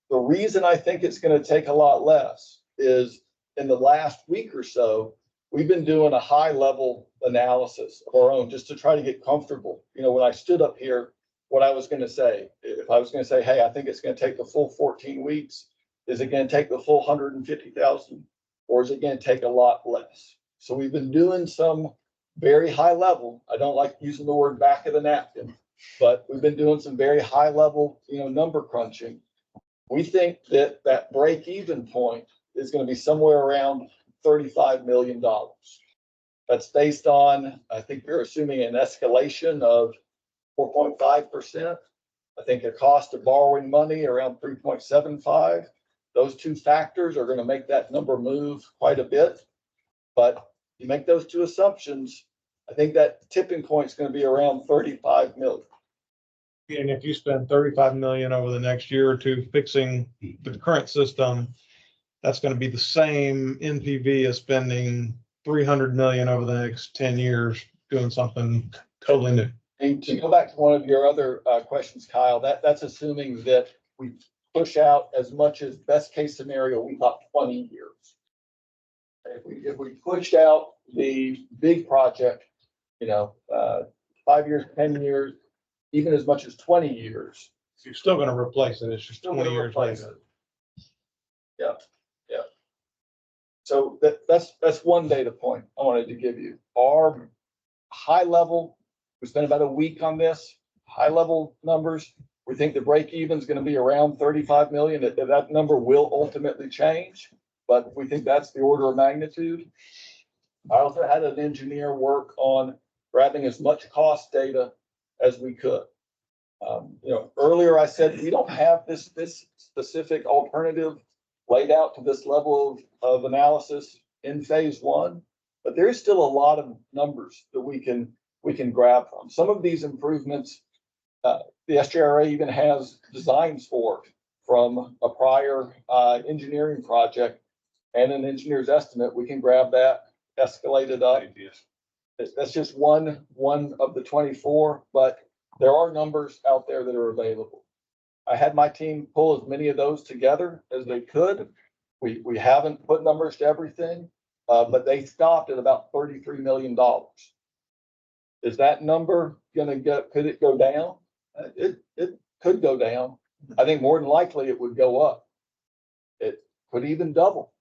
The reason I think it's going to take a lot less is in the last week or so, we've been doing a high level analysis of our own just to try to get comfortable. You know, when I stood up here, what I was going to say, if I was going to say, hey, I think it's going to take the full 14 weeks, is it going to take the full 150,000 or is it going to take a lot less? So we've been doing some very high level. I don't like using the word back of the napkin, but we've been doing some very high level, number crunching. We think that that break even point is going to be somewhere around $35 million. That's based on, I think we're assuming an escalation of 4.5%. I think a cost of borrowing money around 3.75. Those two factors are going to make that number move quite a bit. But you make those two assumptions, I think that tipping point is going to be around 35 million. And if you spend 35 million over the next year or two fixing the current system, that's going to be the same NPV as spending 300 million over the next 10 years doing something totally new. And to go back to one of your other questions, Kyle, that's assuming that we push out as much as best case scenario, we thought 20 years. If we pushed out the big project, 5 years, 10 years, even as much as 20 years. You're still going to replace it. It's just Still 20 gonna years replace later. Yeah. So that's one data point I wanted to give you. Our high level, we spent about a week on this, high level numbers. We think the break even is going to be around 35 million. That number will ultimately change, but we think that's the order of magnitude. I also had an engineer work on grabbing as much cost data as we could. Earlier I said we don't have this specific alternative laid out to this level of analysis in phase one, but there is still a lot of numbers that we can grab from. Some of these improvements, the SJRA even has designs for from a prior engineering project and an engineer's estimate. We can grab that, escalate it up. That's just one of the 24, but there are numbers out there that are available. I had my team pull as many of those together as they could. We haven't put numbers to everything, but they stopped at about $33 million. Is that number could it go down? It could go down. I think more than likely it would go up. It could even double.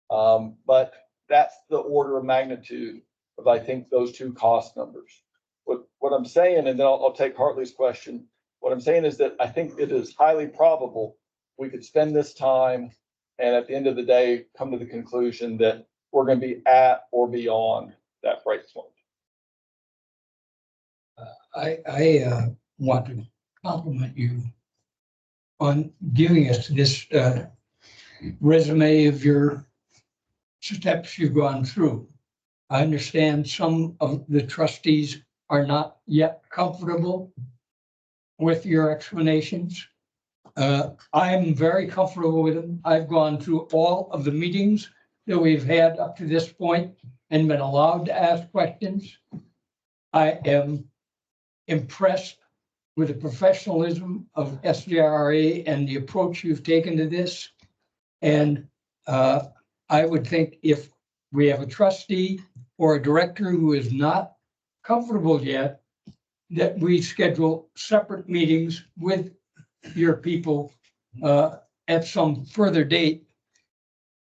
But that's the order of magnitude of, I think, those two cost numbers. What I'm saying, and then I'll take Hartley's question. What I'm saying is that I think it is highly probable we could spend this time and at the end of the day, come to the conclusion that we're going to be at or beyond that break point. I want to compliment you on giving us this resume of your steps you've gone through. I understand some of the trustees are not yet comfortable with your explanations. I'm very comfortable with them. I've gone through all of the meetings that we've had up to this point and been allowed to ask questions. I am impressed with the professionalism of SJRA and the approach you've taken to this. And I would think if we have a trustee or a director who is not comfortable yet, that we schedule separate meetings with your people at some further date.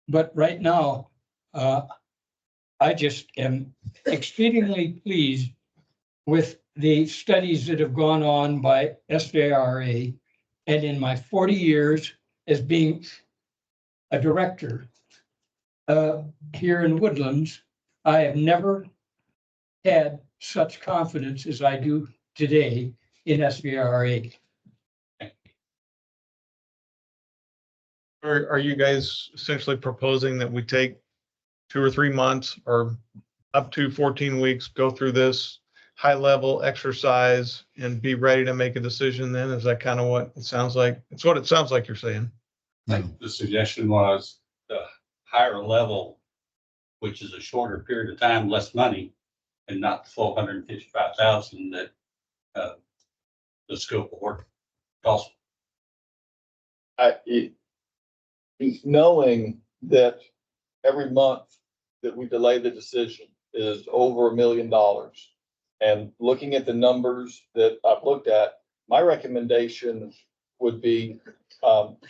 But right now, I just am exceedingly pleased with the studies that have gone on by SJRA. And in my 40 years as being a director here in Woodlands, I have never had such confidence as I do today in SJRA. Are you guys essentially proposing that we take 2 or 3 months or up to 14 weeks, go through this high level exercise and be ready to make a decision then? Is that kind of what it sounds like? It's what it sounds like you're saying. The suggestion was the higher level, which is a shorter period of time, less money, and not the full 155,000 that the scope of work costs. Knowing that every month that we delay the decision is over $1 million. And looking at the numbers that I've looked at, my recommendation would be,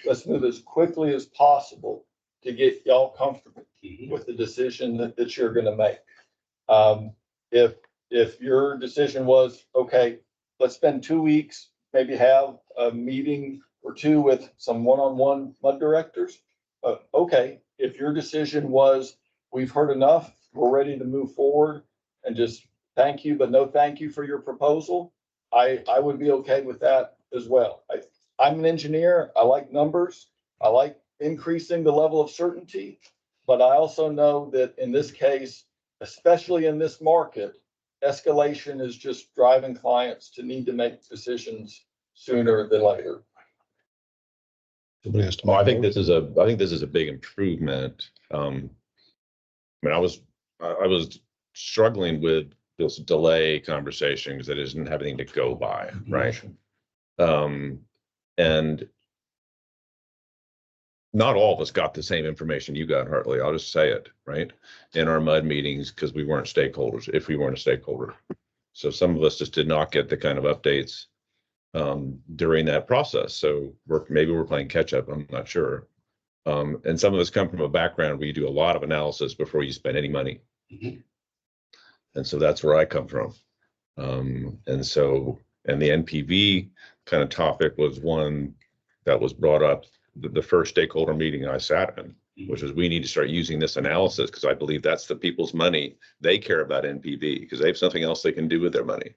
let's move as quickly as possible to get y'all comfortable with the decision that you're gonna make. If your decision was, okay, let's spend 2 weeks, maybe have a meeting or two with some one-on-one mud directors. Okay, if your decision was, we've heard enough, we're ready to move forward and just thank you, but no thank you for your proposal, I would be okay with that as well. I'm an engineer, I like numbers, I like increasing the level of certainty, but I also know that in this case, especially in this market, escalation is just driving clients to need to make decisions sooner than later. Well, I think this is a big improvement. I mean, I was struggling with this delay conversation because I didn't have anything to go by, right? And not all of us got the same information you got, Hartley. I'll just say it, right? In our MUD meetings, because we weren't stakeholders, if we weren't a stakeholder. So some of us just did not get the kind of updates during that process. So maybe we're playing catch up. I'm not sure. And some of us come from a background where you do a lot of analysis before you spend any money. And so that's where I come from. And the NPV kind of topic was one that was brought up the first stakeholder meeting I sat in, which is we need to start using this analysis because I believe that's the people's money. They care about NPV because they have something else they can do with their money.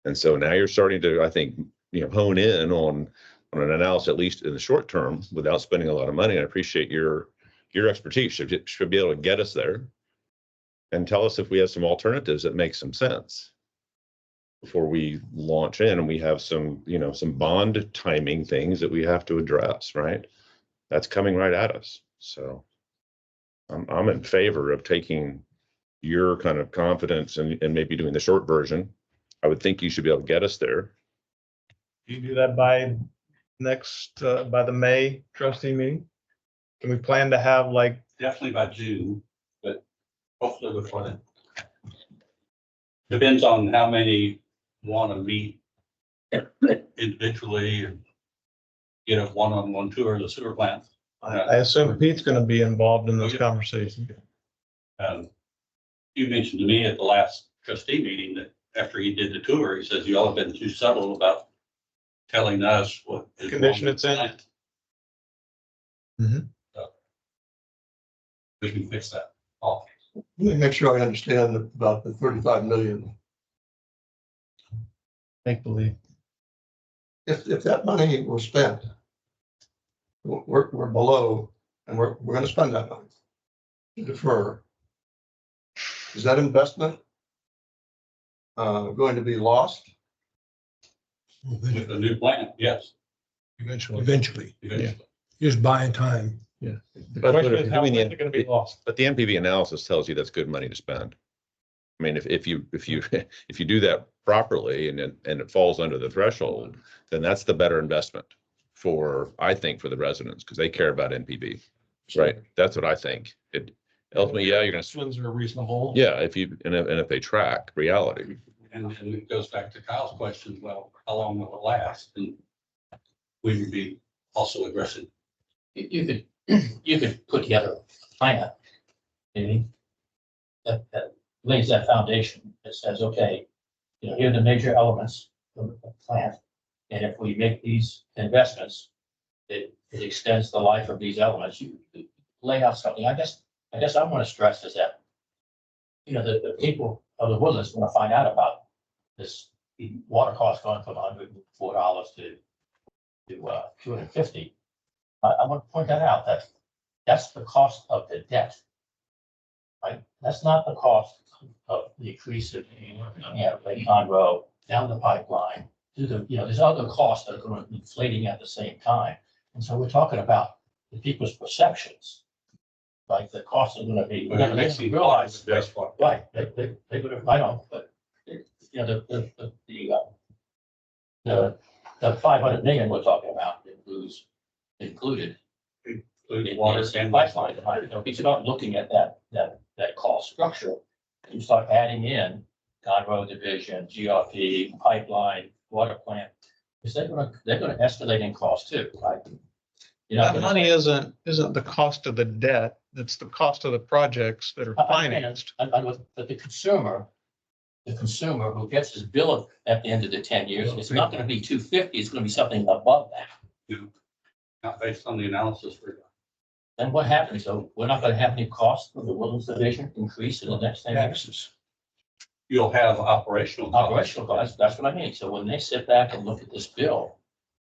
And so now you're starting to, I think, hone in on an analysis, at least in the short term, without spending a lot of money. I appreciate your expertise. Should be able to get us there and tell us if we have some alternatives that make some sense before we launch in, and we have some bond timing things that we have to address, right? That's coming right at us. So I'm in favor of taking your kind of confidence and maybe doing the short version. I would think you should be able to get us there. Do you do that by by the May trustee meeting? Can we plan to have like? Definitely by June, but hopefully before then. Depends on how many want to meet individually and get a one-on-one tour of the sewer plant. I assume Pete's gonna be involved in this conversation. You mentioned to me at the last trustee meeting that after he did the tour, he says, you all have been too subtle about telling us what is Condition wrong with it's the in. plant. Mhm. So we can fix that. Oh, Let me make sure I understand about the 35 million. Make believe. If that money was spent, we're below, and we're going to spend that money to defer. Is that investment going to be lost? with a new plant, yes. Eventually, Eventually. just buying time. The But question if is you're how doing is it gonna be lost? But the NPV analysis tells you that's good money to spend. I mean, if you do that properly and it falls under the threshold, then that's the better investment I think, for the residents, because they care about NPV. Right. That's what I think. It ultimately, yeah, you're gonna, Swings are reasonable. yeah, if they track reality. And it goes back to Kyle's question, well, how long will it last? And we would be also aggressive. You could put together a plan, maybe, that lays that foundation, that says, okay, here are the major elements of the plant. And if we make these investments, it extends the life of these elements. You lay out something. I guess I want to stress is that, the people of the Woodlands want to find out about this water cost going from $104 to $250. I want to point that out, that's the cost of the debt. Right? That's not the cost of the increase of, Lake Conroe, down the pipeline, to there's other costs that are going to be inflating at the same time. And so we're talking about the people's perceptions, like the costs are going to be, But it makes you realize, wastewater. right, they would have, I know, but, the 500 million we're talking about included Water It's a and pipeline. If you start looking at that cost structure, you start adding in Conroe division, GRP, pipeline, water plant, because they're gonna escalate in cost too, right? You're not That money gonna. isn't the cost of the debt, it's the cost of the projects that are financed. But the consumer who gets his bill at the end of the 10 years, it's not gonna be 250, it's gonna be something above that. Not based on the analysis we're doing. Then what happens? So we're not gonna have any cost for the Woodlands division increase in the next 10 years? You'll have operational costs. Operational costs, that's what I mean. So when they sit back and look at this bill,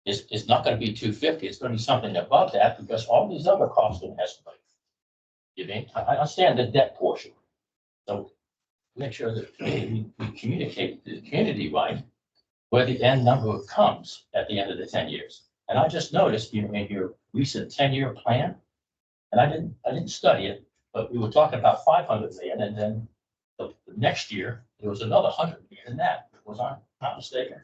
it's not gonna be 250, it's gonna be something above that because all these other costs will escalate. You mean, I understand the debt portion. So make sure that we communicate to the community right where the end number comes at the end of the 10 years. And I just noticed in your recent 10-year plan, and I didn't study it, but we were talking about 500 million, and then the next year, there was another 100 million in that, was I not mistaken?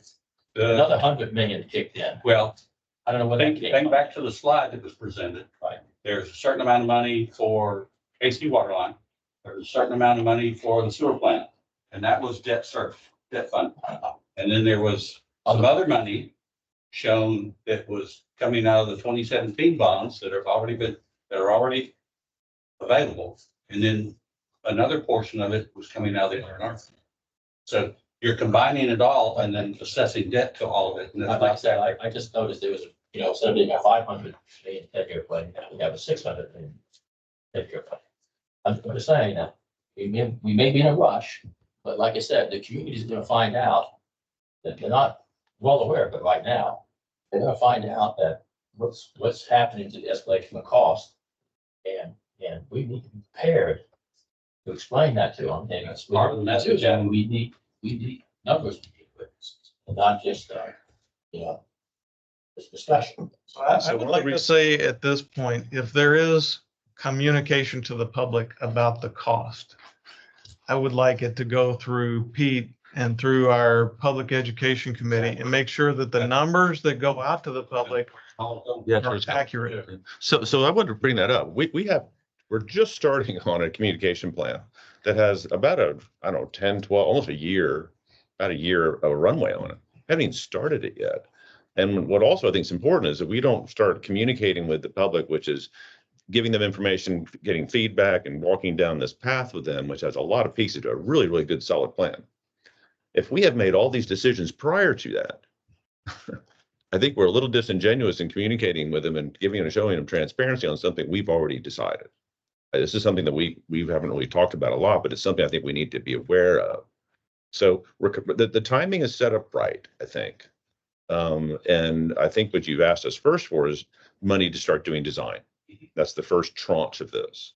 Another 100 million kicked in. Well, I don't know what that came think from. back to the slide that was presented. Right. There's a certain amount of money for AC water line. There's a certain amount of money for the sewer plant, and that was debt fund. And then there was some other money shown that was coming out of the 2017 bonds that are already available. And then another portion of it was coming out of the R&R. So you're combining it all and then assessing debt to all of it. And Like I said, I just noticed there was, instead of being a 500 million 10-year plan, we have a 600 million 10-year plan. I'm just saying that we may be in a rush, but like I said, the community is gonna find out that they're not well aware of it right now. They're gonna find out that what's happening to the escalation of cost. And we need to be prepared to explain that to them. And it's part of the message. And we need numbers to be with, and not just, this discussion. I would like to say at this point, if there is communication to the public about the cost, I would like it to go through Pete and through our public education committee and make sure that the numbers that go out to the public Yes, are accurate. So I wanted to bring that up. We're just starting on a communication plan that has about 10, 12, almost a year, about a year of a runway on it. Haven't even started it yet. And what also I think is important is that we don't start communicating with the public, which is giving them information, getting feedback and walking down this path with them, which has a lot of pieces to a really, really good, solid plan. If we have made all these decisions prior to that, I think we're a little disingenuous in communicating with them and giving and showing them transparency on something we've already decided. This is something that we haven't really talked about a lot, but it's something I think we need to be aware of. So the timing is set up right, I think. And I think what you've asked us first for is money to start doing design. That's the first tranche of this.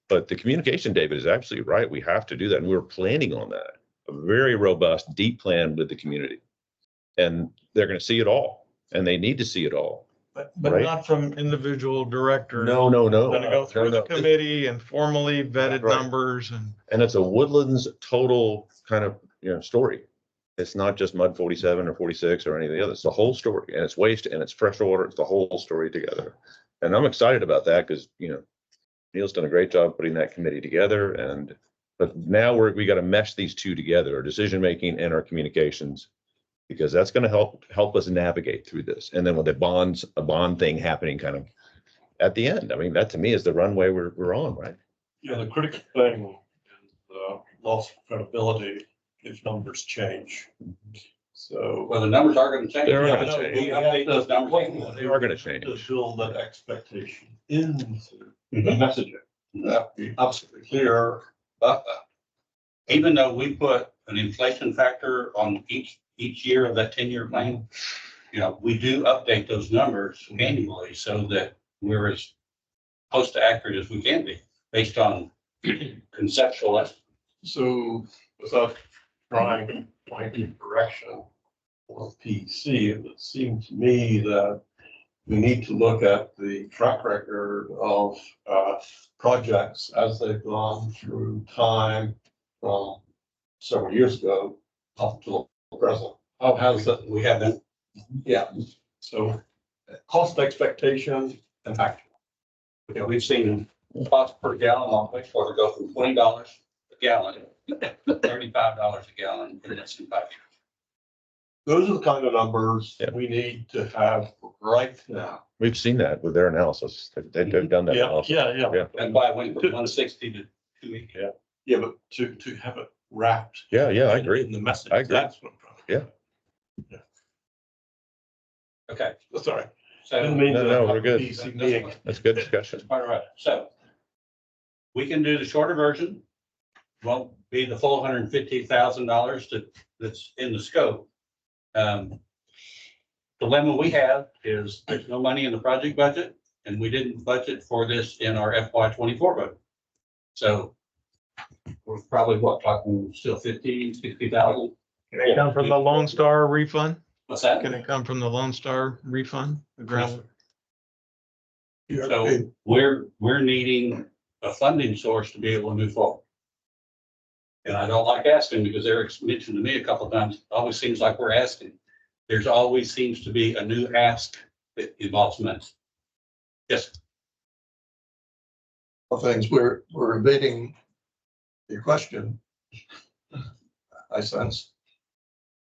But the communication, David, is absolutely right. We have to do that. And we're planning on that. A very robust, deep plan with the community. And they're going to see it all. And they need to see it all. But Right. not from individual directors. No. Going to go through the No. committee and formally vetted Right. numbers And it's a Woodlands total kind of, story. It's not just mud 47 or 46 or any of the others. It's the whole story, and it's waste and it's fresh water. It's the whole story together. And I'm excited about that because, Neil's done a great job putting that committee together. But now we got to mesh these two together, our decision-making and our communications, because that's going to help us navigate through this. And then with a bond thing happening kind of at the end, I mean, that to me is the runway we're on, right? Yeah, the critical thing is loss of credibility if numbers change. So. Well, the numbers are going to change. They're Yeah, gonna I know, change. we have to- Those numbers. They are going to change. To build that expectation into the messaging. That be absolutely clear about that. Even though we put an inflation factor on each year of that 10-year plan, we do update those numbers annually so that we're as close to accurate as we can be based on conceptual estimates. So without trying to point in direction for PC, it would seem to me that we need to look at the track record of projects as they've gone through time from several years ago up to the present. How has that? We haven't. Yeah. So cost expectation and actual. You know, we've seen cost per gallon on wastewater go from $20 a gallon to $35 a gallon in less than 5 years. Those are the kind of numbers Yeah. we need to have right now. We've seen that with their analysis. They've done that Yeah, analysis. yeah. That's why I went from 160 to 280. Yeah, but to have it wrapped. Yeah, I in- agree. In the message. I agree. That's what I'm trying to. Okay, Sorry. so. Didn't mean No, to no, have we're a good. PC meeting. That's good discussion. All right, so we can do the shorter version. Won't be the full $150,000 that's in the scope. Dilemma we have is there's no money in the project budget, and we didn't budget for this in our FY24 budget. So we're probably talking still 50, 60,000. Can it come from the Lone Star refund? What's that? Can it come from the Lone Star refund? The ground? So we're needing a funding source to be able to move forward. And I don't like asking because Eric's mentioned to me a couple of times, it always seems like we're asking. There's always seems to be a new ask that involves money. Yes, Things we're evading your question, I sense.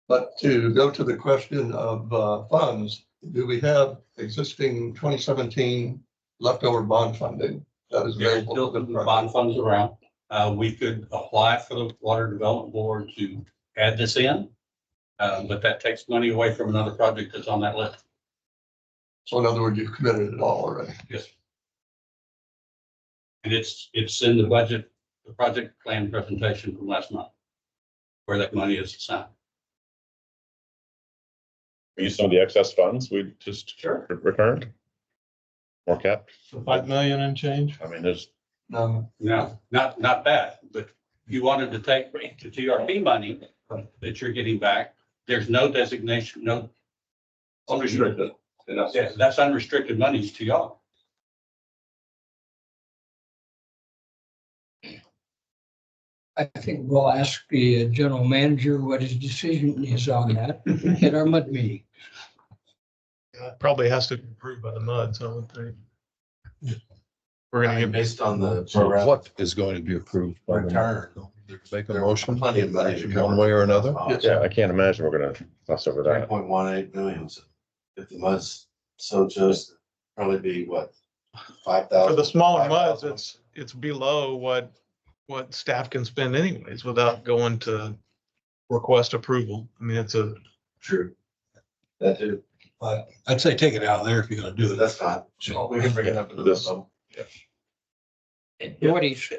But to go to the question of funds, do we have existing 2017 leftover bond funding that is there's available? still for the some project? bond funds around. We could apply for the Water Development Board to add this in. But that takes money away from another project that's on that list. So in other words, you've committed it all already. Yes. And it's in the budget, the project plan presentation from last month, where that money is assigned. Use some of the excess funds we just Sure. returned. More cap. 5 million and change? I mean, there's, No, not bad, but you wanted to take the TRP money that you're getting back. There's no designation, no. Unrestricted. Yeah, that's unrestricted money to y'all. I think we'll ask the general manager what his decision is on that at our mud meeting. Probably has to be approved by the MUD, so I would think. We're I gonna mean, get, based on the So program what is going to be approved? by the- return. Make a there motion, Plenty of money to cover. one way or another? yeah, I can't imagine we're gonna fuss over that. 3.18 million. If the mud's so just probably be what? 5,000? for the smaller muds, it's below what staff can spend anyways without going to request approval. I mean, it's a, True. That too. But I'd say take it out of there if you're gonna do it. That's fine. So we can bring it up to This- this level.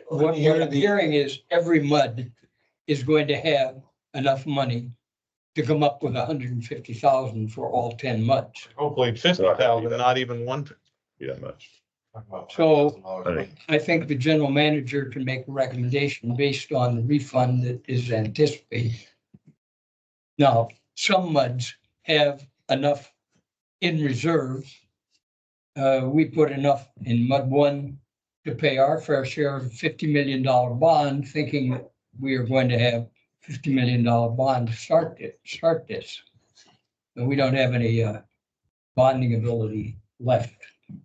What I'm hearing is every mud is going to have enough money to come up with 150,000 for all 10 muds. hopefully 50,000, not even one. Be that much. So- I mean, I think the general manager can make a recommendation based on the refund that is anticipated. Now, some muds have enough in reserve. We put enough in mud one to pay our fair share of a $50 million bond, thinking that we are going to have $50 million bond to start this. And we don't have any bonding ability left,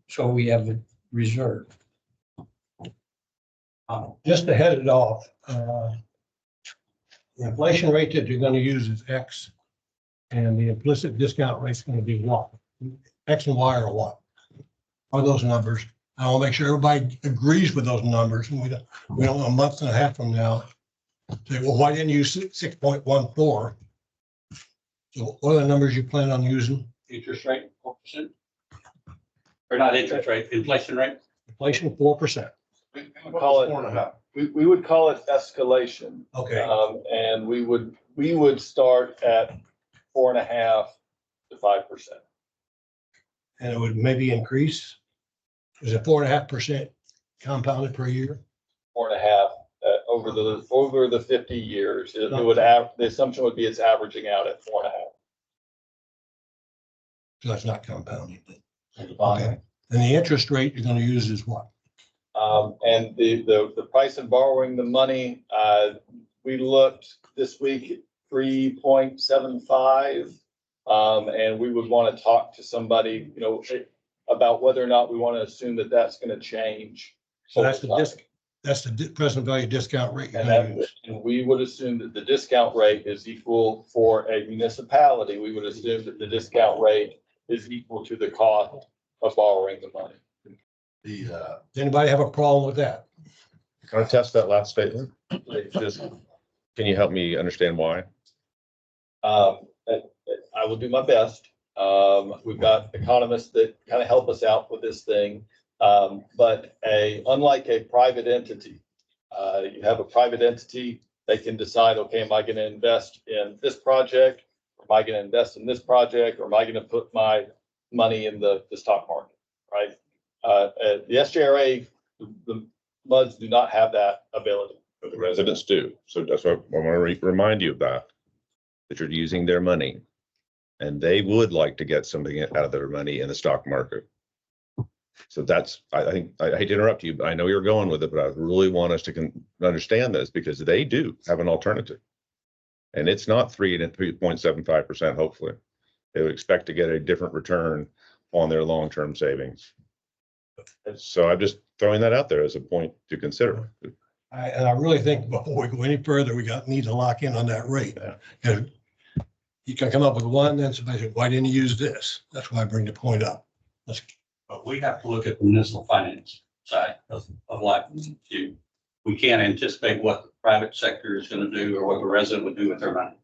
so we have a reserve. Just to head it off, the inflation rate that you're gonna use is X. And the implicit discount rate's gonna be what? X and Y are what? Are those numbers? I want to make sure everybody agrees with those numbers, and we don't a month and a half from now say, well, why didn't you use 6.14? So what are the numbers you plan on using? Interest rate, 4%. Or not interest rate, inflation rate. Inflation 4%. Call it, we would call it escalation. Okay, And we would start at 4.5 to 5%. and it would maybe increase. Is it 4.5% compounded per year? 4.5 over the 50 years. It would the assumption would be it's averaging out at 4.5. So that's not compounding. of the bond. Okay. And the interest rate you're gonna use is what? And the price of borrowing the money, we looked this week at 3.75. And we would want to talk to somebody, about whether or not we want to assume that that's going to change. So that's the over time. that's the present value discount rate. And that, and we would assume that the discount rate is equal for a municipality. We would assume that the discount rate is equal to the cost of borrowing the money. Does anybody have a problem with that? Can I test that last statement? Just, can you help me understand why? I will do my best. We've got economists that kind of help us out with this thing. But unlike a private entity, you have a private entity, they can decide, okay, am I going to invest in this project? Or am I going to invest in this project? Or am I going to put my money in the stock market, right? The SJRA, the MUDs do not have that ability. But the residents do. So that's what I want to remind you of that you're using their money. And they would like to get something out of their money in the stock market. So that's, I think, I hate to interrupt you, but I know you're going with it, but I really want us to understand this because they do have an alternative. And it's not 3.75%, hopefully. They would expect to get a different return on their long-term savings. So I'm just throwing that out there as a point to consider. And I really think before we go any further, need to lock in on that rate. And you can come up with one, then somebody said, why didn't you use this? That's why I bring the point up. But we have to look at the municipal finance side of life too. We can't anticipate what the private sector is going to do or what the resident would do with their money.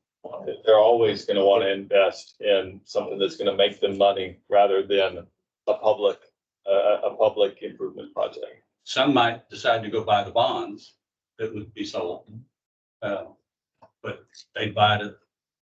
They're always going to want to invest in something that's going to make them money rather than a public improvement project. Some might decide to go buy the bonds that would be sold. But they buy it at the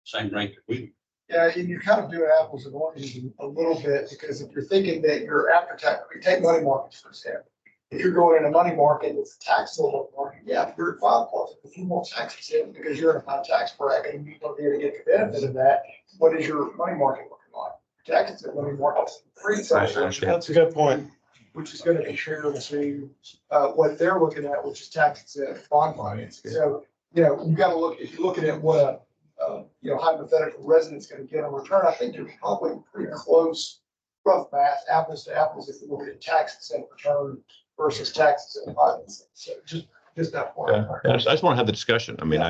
same rate that we. Yeah, and you're kind of doing apples and oranges a little bit, because if you're thinking that you're after tax, we take money markets for example. If you're going in a money market, it's a taxable market, yeah, you're at 5%. If you want taxes in because you're in a high tax bracket and you don't be able to get the benefit of that, what is your money market looking like? Taxes in money markets free. That's a good point. Which is going to be shared to what they're looking at, which is taxes in bond financing. So, you got to look, if you're looking at what hypothetical resident's going to get in return, I think you're probably pretty close, rough math, apples to apples, if you're looking at taxes in return versus taxes in financing. So just that point. Yeah. I just want to have the discussion. I mean,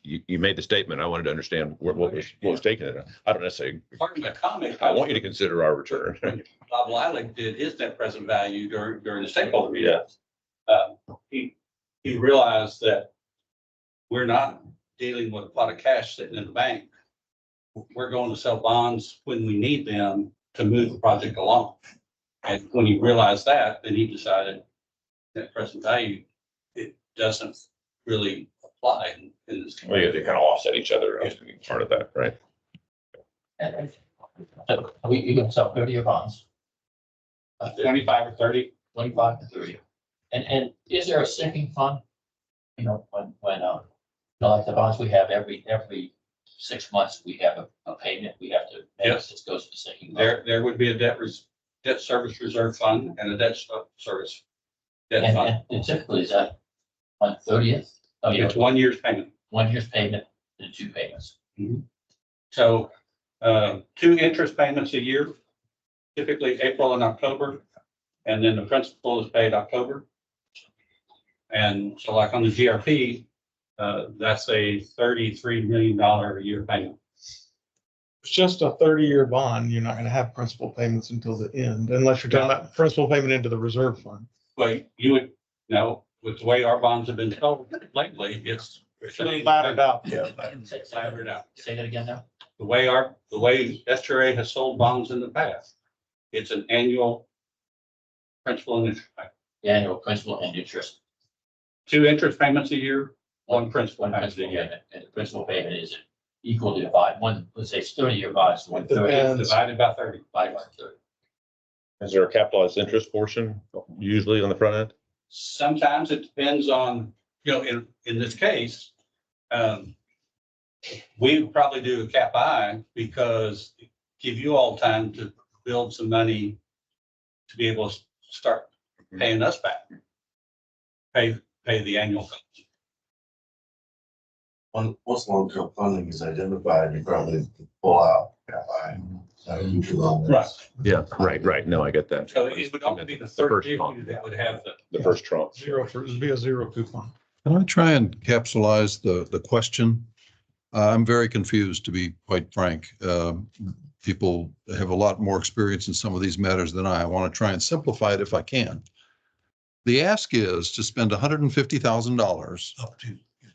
you made the statement. I wanted to understand what was taken in it. I don't necessarily. Part of the comment. I want you to consider our return. Bob Lilac did his net present value during the stakeholder meeting. He realized that we're not dealing with a pot of cash sitting in the bank. We're going to sell bonds when we need them to move the project along. And when he realized that, then he decided net present value, it doesn't really apply in this. Well, yeah, they kind of offset each other. I was thinking part of that, right? And you can sell 30-year bonds. 25 or 30. 25 to 30. And is there a sinking fund? When like the bonds we have every 6 months, we have a payment we have to make. Yes. This goes to the sinking fund. There would be a debt service reserve fund and a debt service debt fund. And typically is that 1/30th? Oh, yeah, It's 1 year's payment. 1 year's payment and 2 payments. So 2 interest payments a year, typically April and October, and then the principal is paid October. And so like on the GRP, that's a $33 million a year payment. It's just a 30-year bond. You're not going to have principal payments until the end, unless you're talking about principal payment into the reserve fund. Well, you would know with the way our bonds have been sold lately, it's Laddered out. Yeah, laddered out. Say that again now? The way SJRA has sold bonds in the past, it's an annual principal and interest payment. The annual principal and interest. 2 interest payments a year, 1 principal One payment a principal year. payment, and the principal payment is equal to let's say it's 30-year bonds, 1/30 Depends. Divided by 30. divided by 30. Is there a capitalized interest portion usually on the front end? Sometimes it depends on, in this case, we would probably do a cap I because give you all time to build some money to be able to start paying us back. Pay the annual cost. Once long-term funding is identified, you probably pull out. Right. Yeah, right. No, I get that. So it would only be the The third first issue tranche. that would have The first tranche. It'd be a zero coupon. Can I try and capsulize the question? I'm very confused, to be quite frank. People have a lot more experience in some of these matters than I. I want to try and simplify it if I can. The ask is to spend $150,000,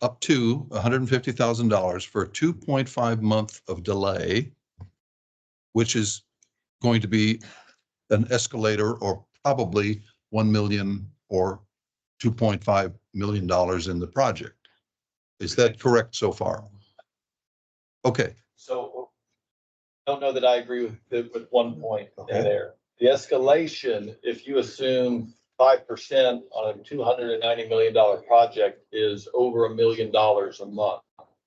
up to $150,000 for a 2.5 month of delay, which is going to be an escalator or probably 1 million or $2.5 million in the project. Is that correct so far? Okay. So don't know that I agree with one point Okay. in there. The escalation, if you assume 5% on a $290 million project, is over $1 million a month.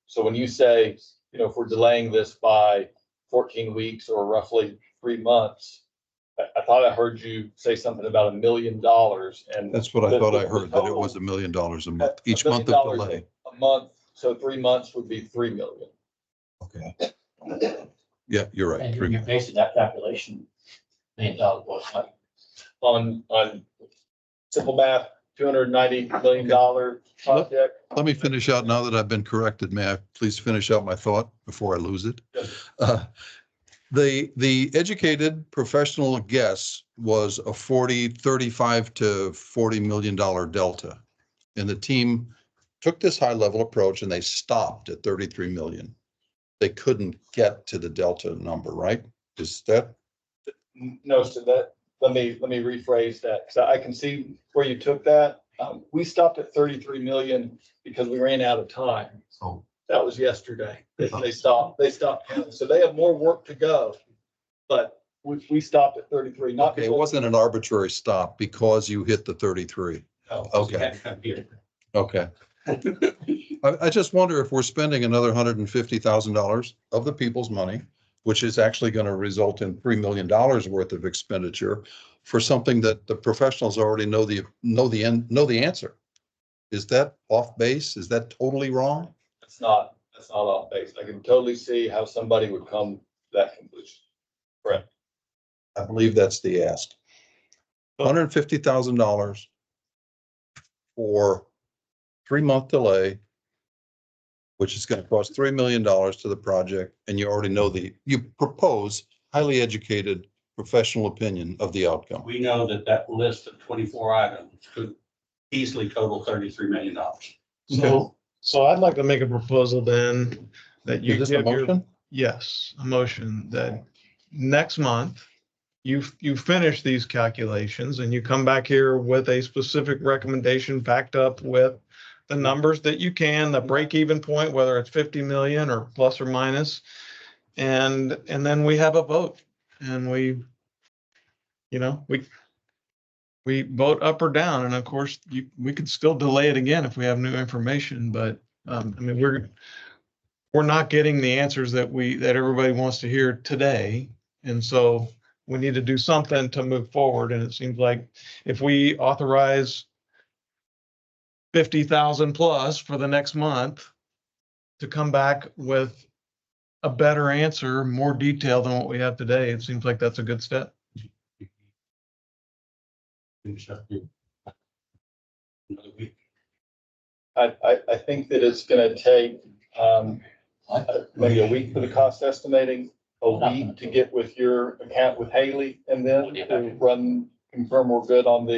So when you say, if we're delaying this by 14 weeks or roughly 3 months, I thought I heard you say something about $1 million, and That's what I thought I heard, that it was $1 million a month, each month of delay. a month, so 3 months would be 3 million. Okay. Yeah, you're right. And Three- you're basing that calculation, $1 million was like, On simple math, $290 million project. Let me finish out now that I've been corrected. May I please finish out my thought before I lose it? The educated professional guess was a 35 to $40 million delta. And the team took this high level approach and they stopped at 33 million. They couldn't get to the delta number, right? Is that? No, so let me rephrase that, because I can see where you took that. We stopped at 33 million because we ran out of time. Oh. That was yesterday. They stopped counting. So they have more work to go. But we stopped at 33. Not Okay, it wasn't an arbitrary stop because you hit the 33. Okay. Okay. I just wonder if we're spending another $150,000 of the people's money, which is actually going to result in $3 million worth of expenditure for something that the professionals already know the answer. Is that off base? Is that totally wrong? That's not off base. I can totally see how somebody would come to that conclusion. Correct. I believe that's the ask. $150,000 for 3-month delay, which is going to cost $3 million to the project. And you already know you propose highly educated professional opinion of the outcome. We know that list of 24 items could easily total $33 million. So I'd like to make a proposal then that you Is this a give your, motion? yes, a motion that next month you finish these calculations and you come back here with a specific recommendation backed up with the numbers that you can, the break even point, whether it's 50 million or plus or minus. And then we have a vote and we vote up or down. And of course we could still delay it again if we have new information, but I mean, we're not getting the answers that everybody wants to hear today. And so we need to do something to move forward. And it seems like if we authorize 50,000 plus for the next month to come back with a better answer, more detail than what we have today, it seems like that's a good step. Another week. I think that it's going to take maybe a week for the cost estimating, a week to get with your account with Haley, and then to confirm we're good on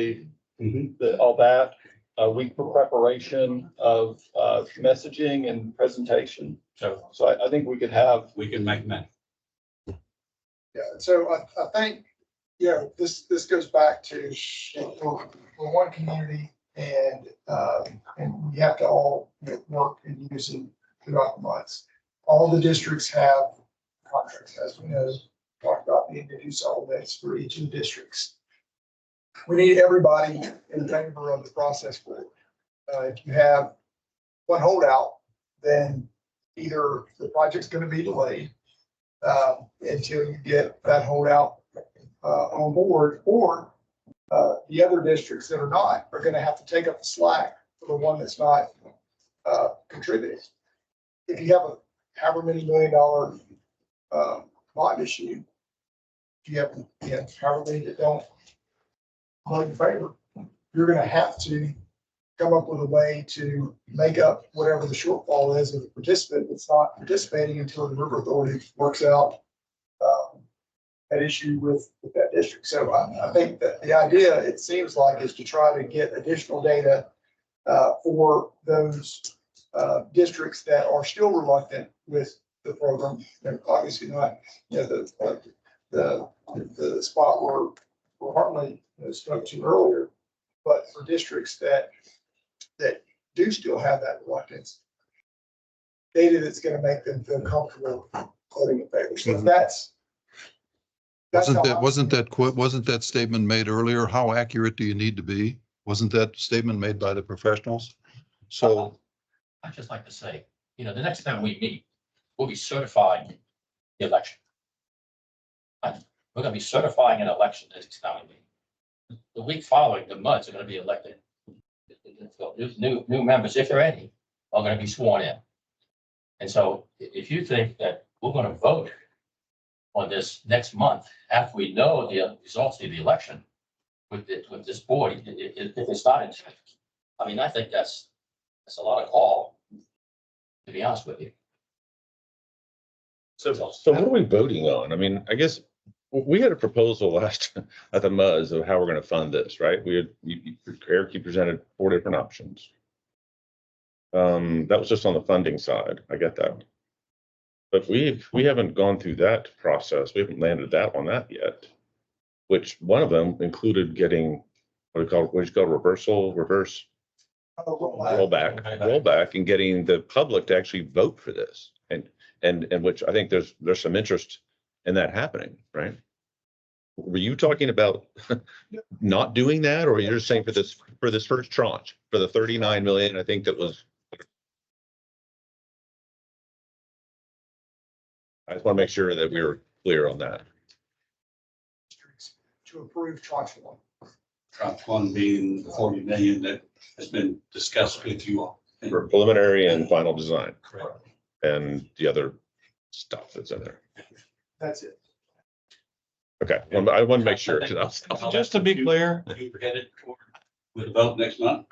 all that. A week for preparation of messaging and presentation. So I think we can make that. Yeah, so I think, this goes back to, we're one community and we have to all work in unison throughout the months. All the districts have contracts, as we know, talked about the individual settlements for each of the districts. We need everybody in favor of the process for it. If you have one holdout, then either the project's going to be delayed until you get that holdout on board, or the other districts that are not are going to have to take up the slack for the one that's not contributing. If you have a however many $1 million bond issue, if you have however many that don't vote in favor, you're gonna have to come up with a way to make up whatever the shortfall is of the participant that's not participating until the river authority works out an issue with that district. So I think that the idea, it seems like, is to try to get additional data for those districts that are still reluctant with the program. And obviously not, the spot where Hartley spoke to earlier, but for districts that do still have that reluctance, data that's going to make them feel comfortable voting in favor. So that's Wasn't that statement made earlier? How accurate do you need to be? Wasn't that statement made by the professionals? So I'd just like to say, the next time we meet, we'll be certifying the election. We're gonna be certifying an election next time we meet. The week following, the MUDs are gonna be elected. New members, if there are any, are gonna be sworn in. And so if you think that we're gonna vote on this next month, after we know the results of the election with this board, if it's not intact, I mean, I think that's a lot of call, to be honest with you. So what are we voting on? I mean, I guess we had a proposal last at the MUZ of how we're going to fund this, right? Eric, you presented 4 different options. That was just on the funding side. I get that. But we haven't gone through that process. We haven't landed that on that yet, which one of them included getting what you call reverse rollback and getting the public to actually vote for this. And which I think there's some interest in that happening, right? Were you talking about not doing that, or you're just saying for this first tranche, for the 39 million, I think that was. I just want to make sure that we were clear on that. To approve tranche one. Tranche one being the 40 million that has been discussed with you all. For preliminary and final design Correct. and the other stuff that's in there. That's it. Okay, well, I want to make sure. Just to be clear, We're headed toward with a vote next month.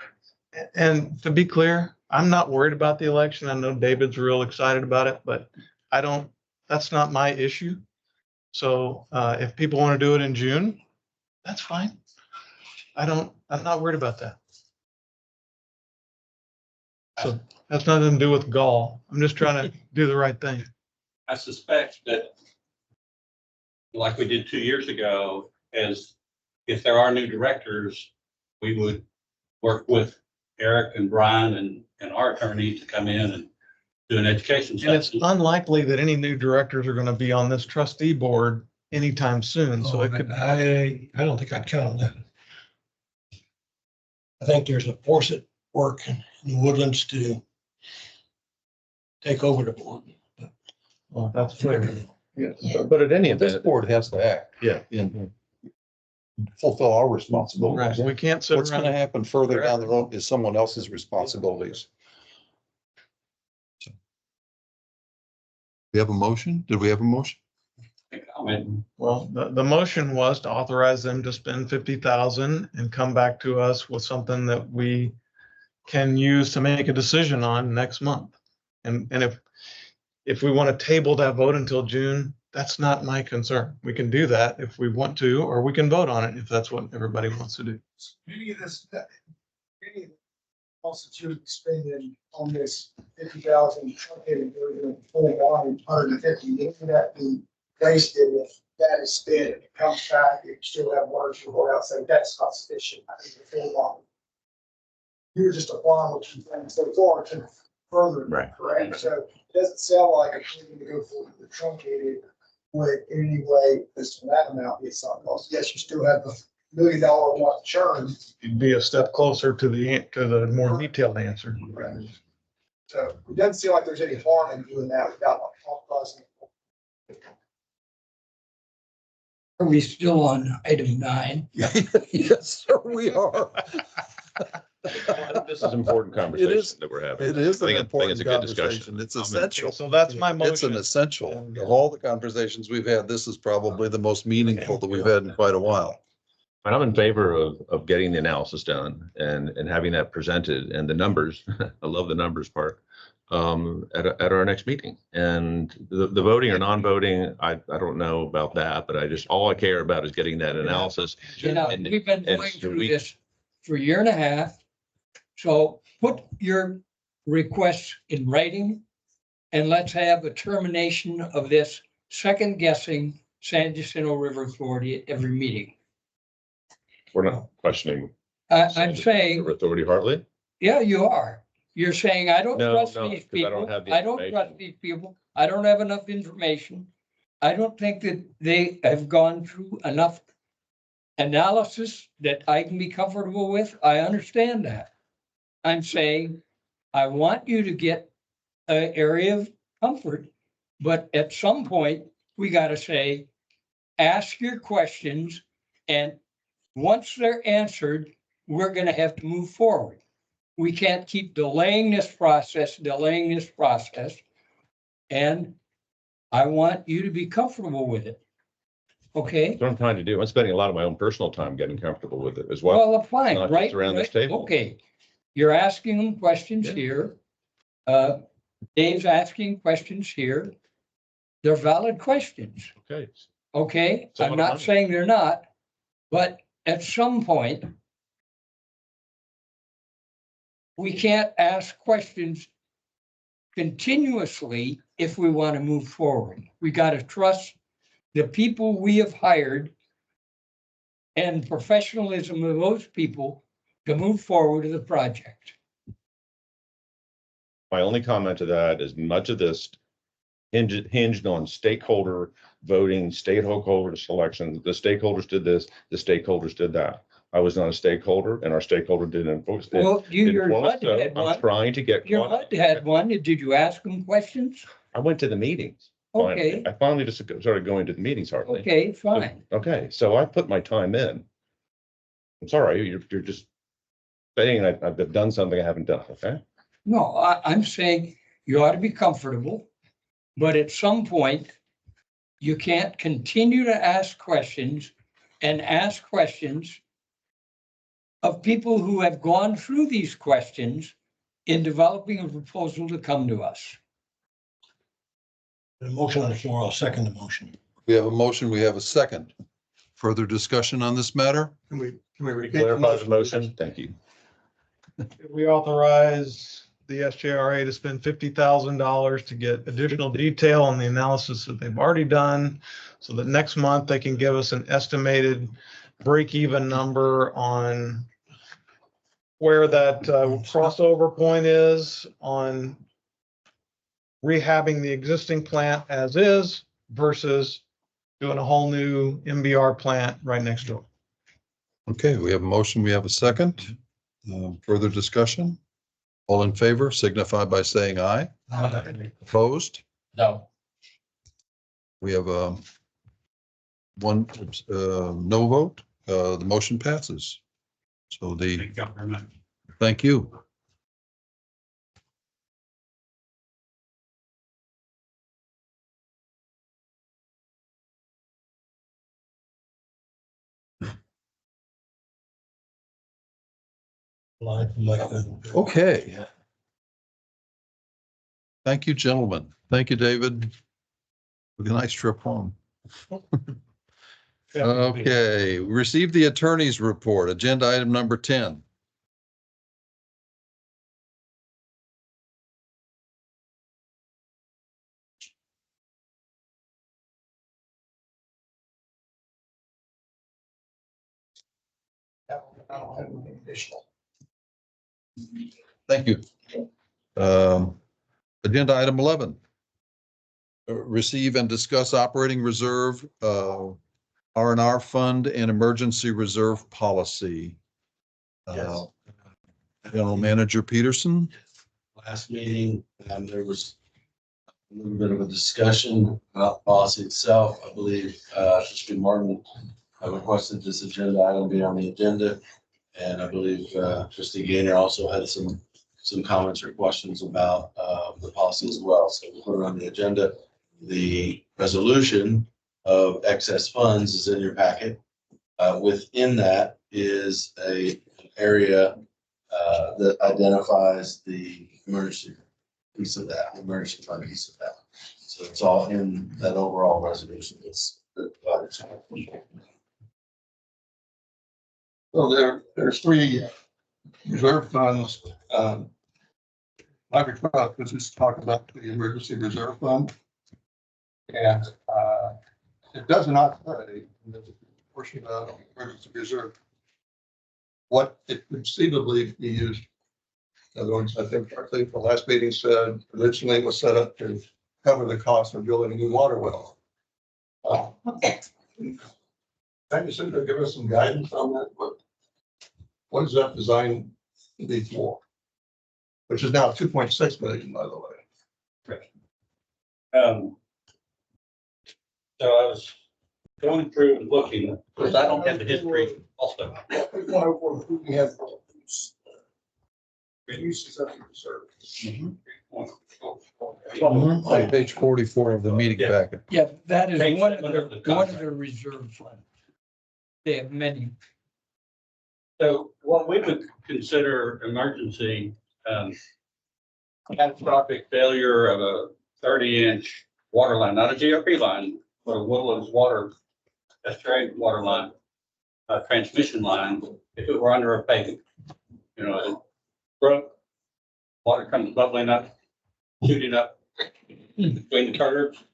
and to be clear, I'm not worried about the election. I know David's real excited about it, but that's not my issue. So if people want to do it in June, that's fine. I'm not worried about that. So that's nothing to do with gall. I'm just trying to do the right thing. I suspect that, like we did 2 years ago, as if there are new directors, we would work with Eric and Brian and our attorney to come in and do an education And it's session. unlikely that any new directors are going to be on this trustee board anytime soon. So it could. I don't think I'd count on that. I think there's a force at work in Woodlands to take over the board. Well, that's clear. yes, But at any this event, board has to act. Yeah. And fulfill our Right. responsibilities. We can't sit What's going to around. happen further down the road is someone else's responsibilities. We have a motion? Did we have a motion? I mean, Well, the motion was to authorize them to spend 50,000 and come back to us with something that we can use to make a decision on next month. And if we want to table that vote until June, that's not my concern. We can do that if we want to, or we can vote on it if that's what everybody wants to do. Any of this, constitute spending on this 50,000 truncated version of full volume, 150, wouldn't that be wasted if that is spent, it comes back, you still have water to go out, say that's not sufficient, I think the full volume. You're just applying what you've done so far to further, Right. correct? So it doesn't sound like a thing to go for the truncated would in any way, this that amount be sunk cost. Yes, you still have the $1 million one churn. You'd be a step closer to the more detailed answer. So it doesn't seem like there's any harm in doing that without like authorizing. Are we still on item 9? Yes, sir, we are. This is important conversation that we're having. It is I an think important it's a good discussion. conversation. It's Okay, essential. so that's my It's an motion. essential. Of all the conversations we've had, this is probably the most meaningful that we've had in quite a while. And I'm in favor of getting the analysis done and having that presented and the numbers. I love the numbers part at our next meeting. And the voting or non-voting, I don't know about that, but all I care about is getting that analysis. You know, And- we've been and going so through we- this for a year and a half. So put your requests in writing and let's have a termination of this second guessing San Jacinto River Authority at every meeting. We're not questioning. I'm saying, Authority Hartley? yeah, you are. You're saying, I don't No, trust no, these 'cause I don't people. have the I don't trust information. these people. I don't have enough information. I don't think that they have gone through enough analysis that I can be comfortable with. I understand that. I'm saying, I want you to get an area of comfort, but at some point, we gotta say, ask your questions, and once they're answered, we're gonna have to move forward. We can't keep delaying this process. And I want you to be comfortable with it. Okay? That's what I'm trying to do. I'm spending a lot of my own personal time getting comfortable with it as well. Well, fine, not just right? around this right, table. Okay. You're asking them questions Yeah. here. Dave's asking questions here. They're valid questions, Okay. okay? It's a lot I'm of not money. saying they're not, but at some point, we can't ask questions continuously if we want to move forward. We got to trust the people we have hired and professionalism of those people to move forward with the project. My only comment to that is much of this hinged on stakeholder voting, stakeholder selection. The stakeholders did this, the stakeholders did that. I was not a stakeholder and our stakeholder didn't enforce it. Well, your HUD had I'm one. trying to get. Your caught up. HUD had one. Did you ask them questions? I went to the meetings. finally. Okay, I finally just started going to the meetings hardly. okay, fine. Okay, so I put my time in. I'm sorry, you're just saying I've done something I haven't done, okay? No, I'm saying you ought to be comfortable, but at some point, you can't continue to ask questions and ask questions of people who have gone through these questions in developing a proposal to come to us. The motion on the floor, I'll second the motion. We have a motion, we have a second. Further discussion on this matter? Can we repeat the Clarify the motion? motion, thank you. We authorize the SJRA to spend $50,000 to get additional detail on the analysis that they've already done, so that next month they can give us an estimated break-even number on where that crossover point is on rehabbing the existing plant as is versus doing a whole new MBR plant right next door. Okay, we have a motion, we have a second. Further discussion? All in favor signify by saying aye. Opposed? No, We have one no vote. The motion passes. So thank you. Okay. Thank you, gentlemen. Thank you, David. Have a nice trip home. Okay, we received the attorney's report, agenda item number 10. Thank you. Agenda item 11. Receive and discuss operating reserve, R&R fund and emergency reserve policy. Yes. General Manager Peterson. Last meeting, there was A little bit of a discussion about the policy itself. I believe, Trustee Martin requested this agenda item be on the agenda. And I believe, Trustee Gainer also had some comments or questions about, the policy as well. So we'll put it on the agenda. The resolution of excess funds is in your packet. Within that is an area, that identifies the emergency piece of that, emergency fund piece of that. So it's all in that overall resolution. So there's three reserve funds. My request was just talk about the emergency reserve fund. And it does not say, in the portion of emergency reserve, what it conceivably be used. In other words, I think the last meeting said originally it was set up to cover the cost of building a new water well. Can you send to give us some guidance on that? What is that designed to be for? Which is now 2.6 million, by the way. So I was going through and looking, because I don't have the history also. We have uses of the reserve. On page 44 of the meeting Yeah. packet. Yeah, that is Page one of seven the, of the one of contract. the reserve funds. They have many. So what we would consider emergency, catastrophic failure of a 30-inch water line, not a GRP line, but a Woodlands water, estuary water line, a transmission line, if it were under a pavement. You know, it broke, water comes bubbling up, shooting up between the curbs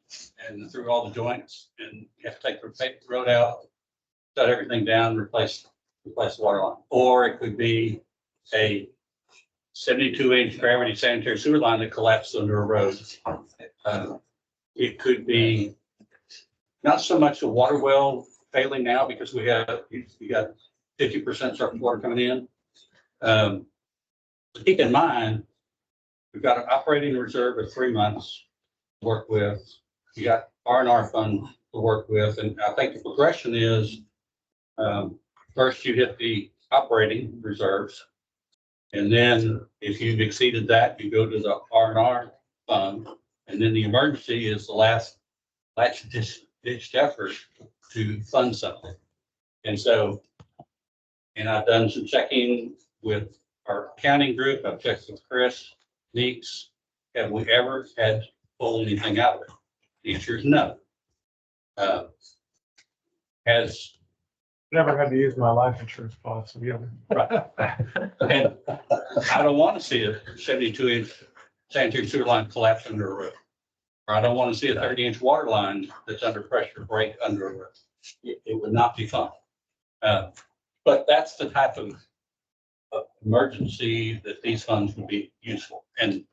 and through all the joints, and you have to take the road out, shut everything down, replace the water line. Or it could be a 72-inch gravity sanitary sewer line that collapsed under a road. It could be not so much a water well failing now because we got 50% surface water coming in. But keep in mind, we've got an operating reserve of 3 months to work with. You got R&R fund to work with, and I think the progression is first you hit the operating reserves, and then if you've exceeded that, you go to the R&R fund, and then the emergency is the last ditched effort to fund something. And so, and I've done some checking with our accounting group. I've checked with Chris Neeks. Have we ever had to pull anything out of it? The answer is no. Has Never had to use my life insurance policy. Yeah. And I don't want to see a 72-inch sanitary sewer line collapse under a roof. Or I don't want to see a 30-inch water line that's under pressure break under a roof. It would not be fun. But that's the type of emergency that these funds would be useful. And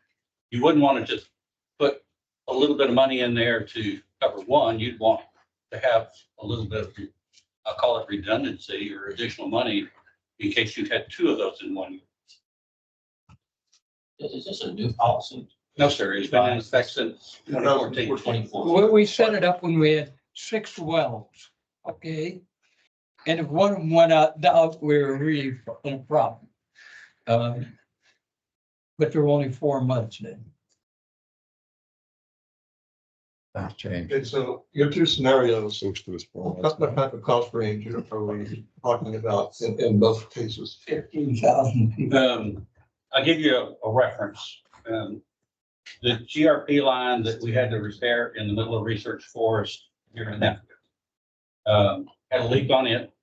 you wouldn't want to just put a little bit of money in there to cover one. You'd want to have a little bit of, I'll call it redundancy or additional money in case you had two of those in 1 year. Is this a new policy? No, sir, it's been in effect since 2014. 24. We set it up when we had 6 wells, okay? And if one of them went out, we were really in a problem. But there were only 4 months then. That's changed. Okay, so your two scenarios, Switch to a small. what type of cost range are we talking about in both cases? 15,000 people. I'll give you a reference. The GRP line that we had to repair in the middle of Research Forest here in Africa had a leak on it.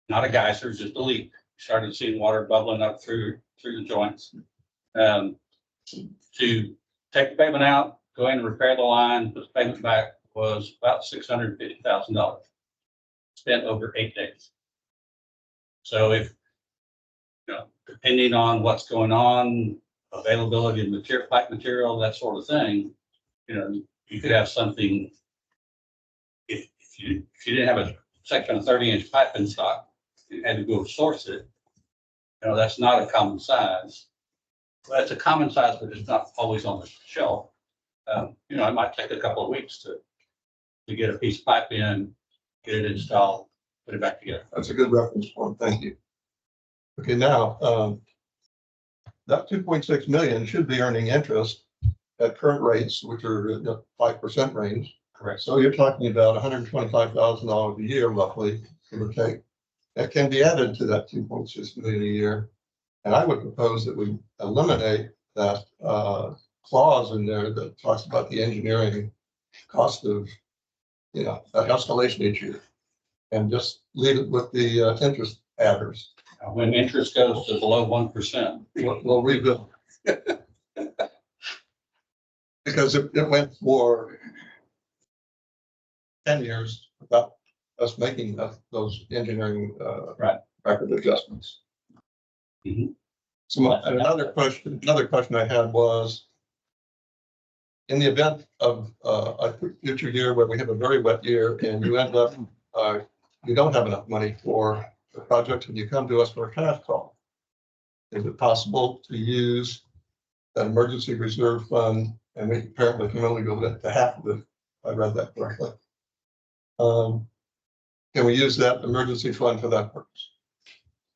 Not a geyser, just a leak. Started seeing water bubbling up through the joints. To take the pavement out, go in and repair the line, put the pavement back was about $650,000. Spent over 8 days. So if, you know, depending on what's going on, availability of material, pipe material, that sort of thing, you know, you could have something. If you didn't have a section of 30-inch pipe in stock, you had to go source it. You know, that's not a common size. Well, it's a common size, but it's not always on the shelf. You know, it might take a couple of weeks to get a piece of pipe in, get it installed, put it back together. That's a good reference point. Thank you. Okay, now, that 2.6 million should be earning interest at current rates, which are in the 5% range. Correct. So you're talking about $125,000 a year roughly, give or take. That can be added to that 2.6 million a year. And I would propose that we eliminate that clause in there that talks about the engineering cost of, that escalation each year. And just leave it with the interest adders. When interest goes to below 1%. We'll rebuild. Because it went for 10 years without us making those engineering record adjustments. Mhm. So another question I had was, in the event of a future year where we have a very wet year and you end up, you don't have enough money for the project and you come to us for a cash call, is it possible to use that emergency reserve fund? And we apparently can only go to half of it, if I read that correctly. Can we use that emergency fund for that purpose?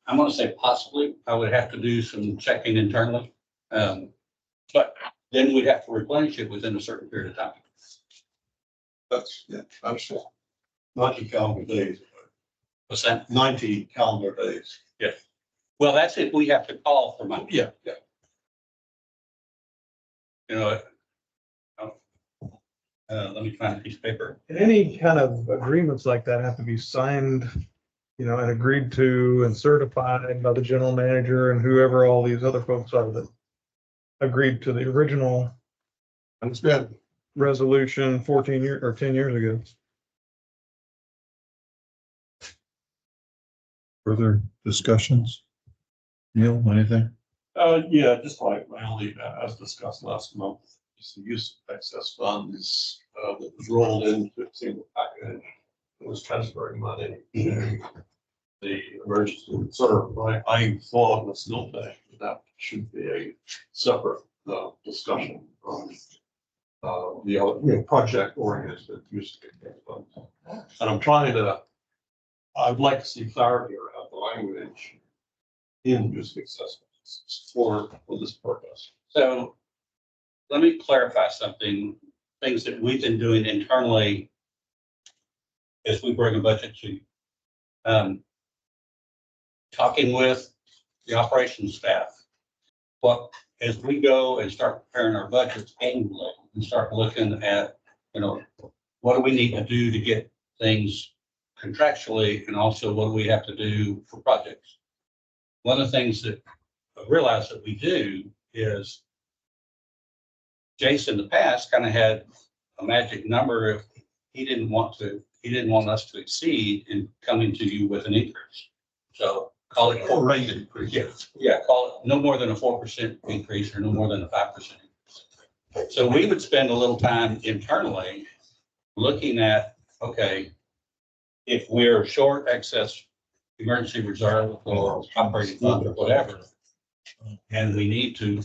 I'm gonna say possibly. I would have to do some checking internally. But then we'd have to replenish it within a certain period of time. That's, yeah, I understand. 90 calendar days, What's that? 90 calendar days. Well, that's if we have to call for money. Yeah. You know, let me find a piece of paper. And any kind of agreements like that have to be signed, and agreed to and certified by the general manager and whoever all these other folks are that agreed to the original Understand. resolution 14 years or 10 years ago. Further discussions? Neil, anything? Yeah, just like my only, as discussed last month, is the use of excess funds that was rolled into a single package. It was transferring money to the emergency reserve. I thought and still think that should be a separate discussion from the other project oriented use of funds. And I'd like to see clarity around the language in use of excess funds for this purpose. So let me clarify something, things that we've been doing internally as we bring a budget to you. Talking with the operations staff, as we go and start preparing our budgets annually and start looking at, what do we need to do to get things contractually, and also what do we have to do for projects? One of the things that I realized that we do is Jason in the past kind of had a magic number if he didn't want us to exceed in coming to you with an increase. So call it a rate increase. Yeah, call it no more than a 4% increase or no more than a 5% increase. So we would spend a little time internally looking at, okay, if we're short excess emergency reserve or operating fund or whatever, and we need to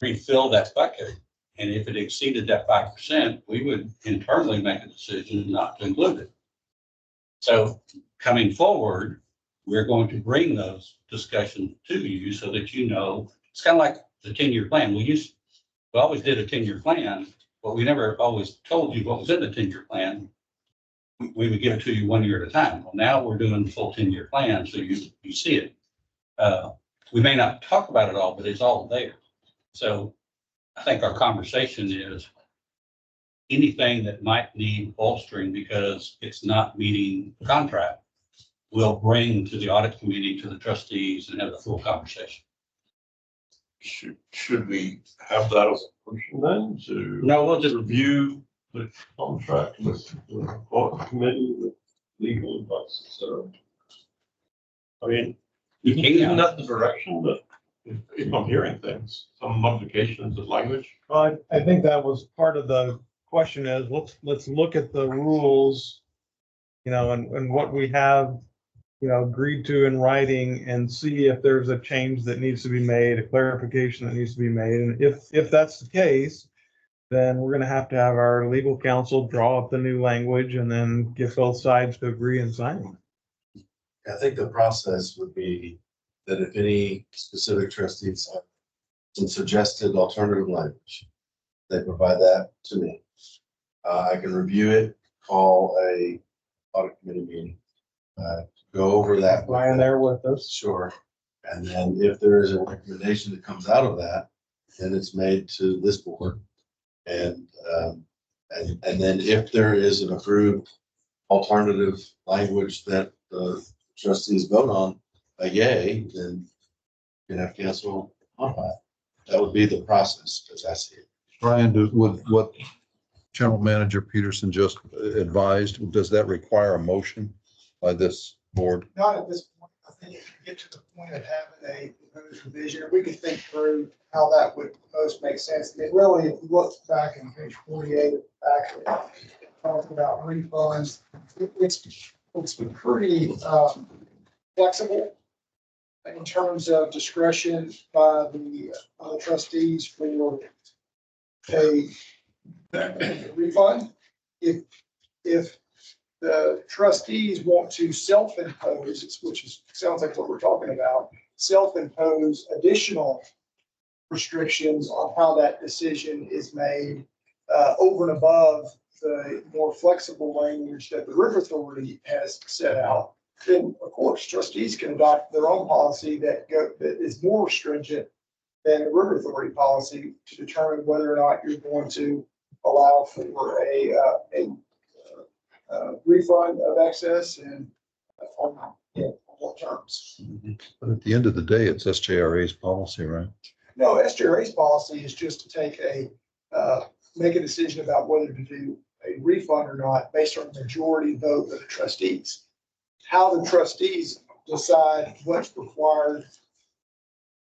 refill that bucket, and if it exceeded that 5%, we would internally make a decision not to include it. So coming forward, we're going to bring those discussions to you so that it's kind of like the 10-year plan. We always did a 10-year plan, but we never always told you what was in the 10-year plan. We would give it to you 1 year at a time. Well, now we're doing the full 10-year plan, so you see it. We may not talk about it all, but it's all there. So I think our conversation is anything that might need bolstering because it's not meeting the contract, we'll bring to the audit committee, to the trustees, and have a full conversation. Should we have that as a function then to? No, we'll just review the contract with the audit committee, with legal advice, etc. I mean, isn't that the direction that, if I'm hearing things, some modifications of language? I think that was part of the question is let's look at the rules, and what we have, agreed to in writing and see if there's a change that needs to be made, a clarification that needs to be made. And if that's the case, then we're gonna have to have our legal counsel draw up the new language and then get both sides to agree and sign it. I think the process would be that if any specific trustees have some suggested alternative language, they provide that to me. I can review it, call a audit committee meeting, go over that. Ryan there with us. Sure. And then if there is a recommendation that comes out of that, then it's made to this board. And then if there is an approved alternative language that the trustees vote on, a yay, then you can have council on that. That would be the process as I see it. Brian, would what General Manager Peterson just advised, does that require a motion by this board? Not at this point. I think if you get to the point of having a proposed revision, we could think through how that would most make sense. I mean, really, if you look back in page 48, back talking about refunds, it's pretty flexible in terms of discretion by the trustees for a refund. If the trustees want to self-impose, sounds like what we're talking about, self-impose additional restrictions on how that decision is made over and above the more flexible language that the River Authority has set out, then of course trustees can adopt their own policy that is more stringent than the River Authority policy to determine whether or not you're going to allow for a refund of excess and on what terms. But at the end of the day, it's SJRA's policy, right? No, SJRA's policy is just to take make a decision about whether to do a refund or not based on the majority vote of the trustees. How the trustees decide what's required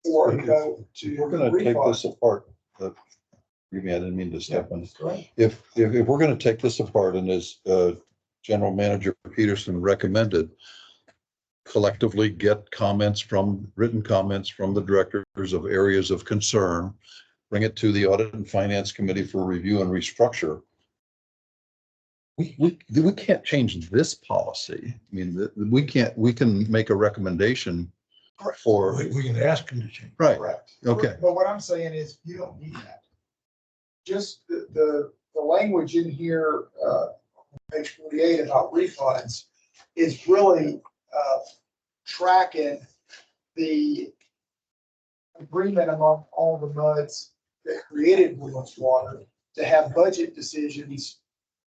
for a vote to We're gonna take refund. this apart. Excuse me, I didn't mean to step on. Right. If we're gonna take this apart and as General Manager Peterson recommended, collectively get written comments from the directors of areas of concern, bring it to the Audit and Finance Committee for review and restructure. We can't change this policy. I mean, we can make a recommendation for, We can ask them to change. right, Correct. okay. But what I'm saying is you don't need that. Just the language in here, page 48 about refunds is really tracking the agreement among all the MUDs that created Woodlands Water to have budget decisions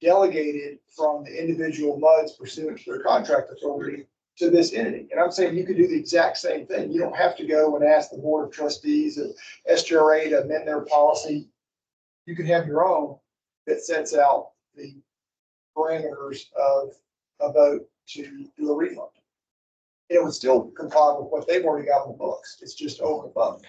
delegated from the individual MUDs pursuant to their contract authority to this entity. And I'm saying you could do the exact same thing. You don't have to go and ask the Board of Trustees and SJRA to amend their policy. You could have your own that sets out the parameters of a vote to do a refund. It would still comply with what they've already got in the books. It's just over and above.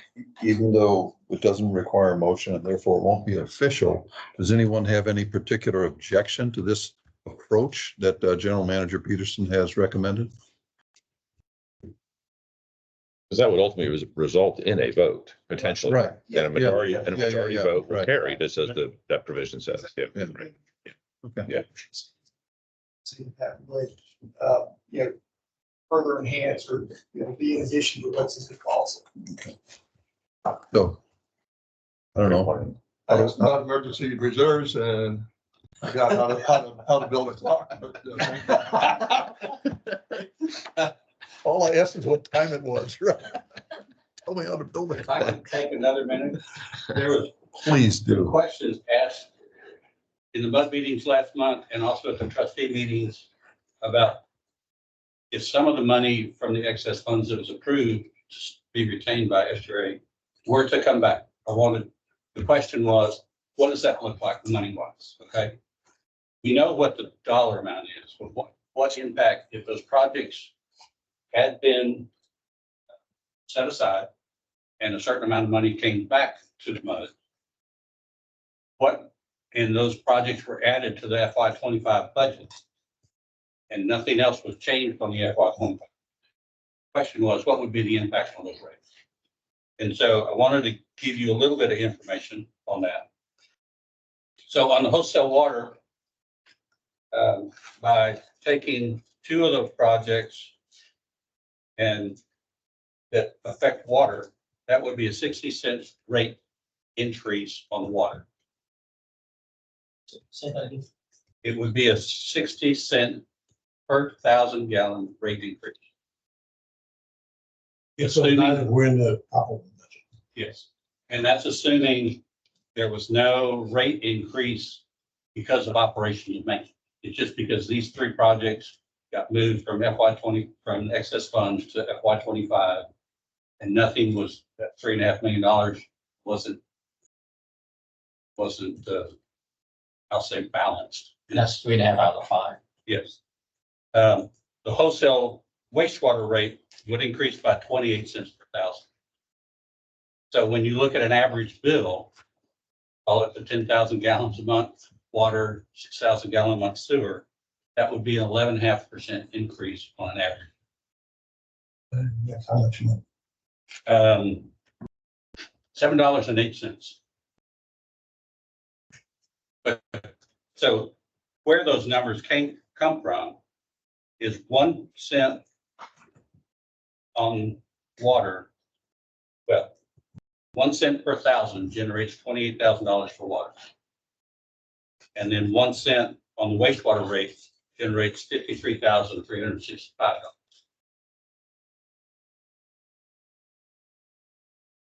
Even though it doesn't require a motion and therefore it won't be official, does anyone have any particular objection to this approach that General Manager Peterson has recommended? Because that would ultimately result in a vote, potentially. Right. And a majority, and a Yeah, majority yeah, vote will right. carry, just as that provision says. Yeah. Yeah. Right. Okay. Yeah. See if that would, further enhance or, be in addition to what's in the policy. So, I don't know. It's not emergency reserves and I got how to build a clock. But, all I asked is what time it was. Right? Tell me how to build a If I clock. could take another minute, there was Please do. questions asked in the MUD meetings last month and also at the trustee meetings about if some of the money from the excess funds that was approved to be retained by SJRA were to come back. The question was, what does that look like, the money wise? Okay. We know what the dollar amount is, but what's impact if those projects had been set aside and a certain amount of money came back to the MUD? And those projects were added to the FY25 budget and nothing else was changed on the FY25. Question was, what would be the impact on those rates? And so I wanted to give you a little bit of information on that. So on the wholesale water, by taking two of those projects and that affect water, that would be a 60 cent rate increase on the water. Say that again. It would be a 60 cent per 1,000 gallon rate increase. So now that we're in the operating budget. Yes, and that's assuming there was no rate increase because of operation and maintenance. It's just because these three projects got moved from from excess funds to FY 25. And nothing was, that $3.5 million wasn't, I'll say balanced. And that's 3.5 out of 5. Yes. The wholesale wastewater rate would increase by 28 cents per thousand. So when you look at an average bill, call it the 10,000 gallons a month water, 6,000 gallon a month sewer, that would be an 11.5% increase on an average. That's how much money? $7.08. But so where those numbers come from is 1 cent on water. Well, 1 cent per thousand generates $28,000 for water. And then 1 cent on the wastewater rate generates $53,365.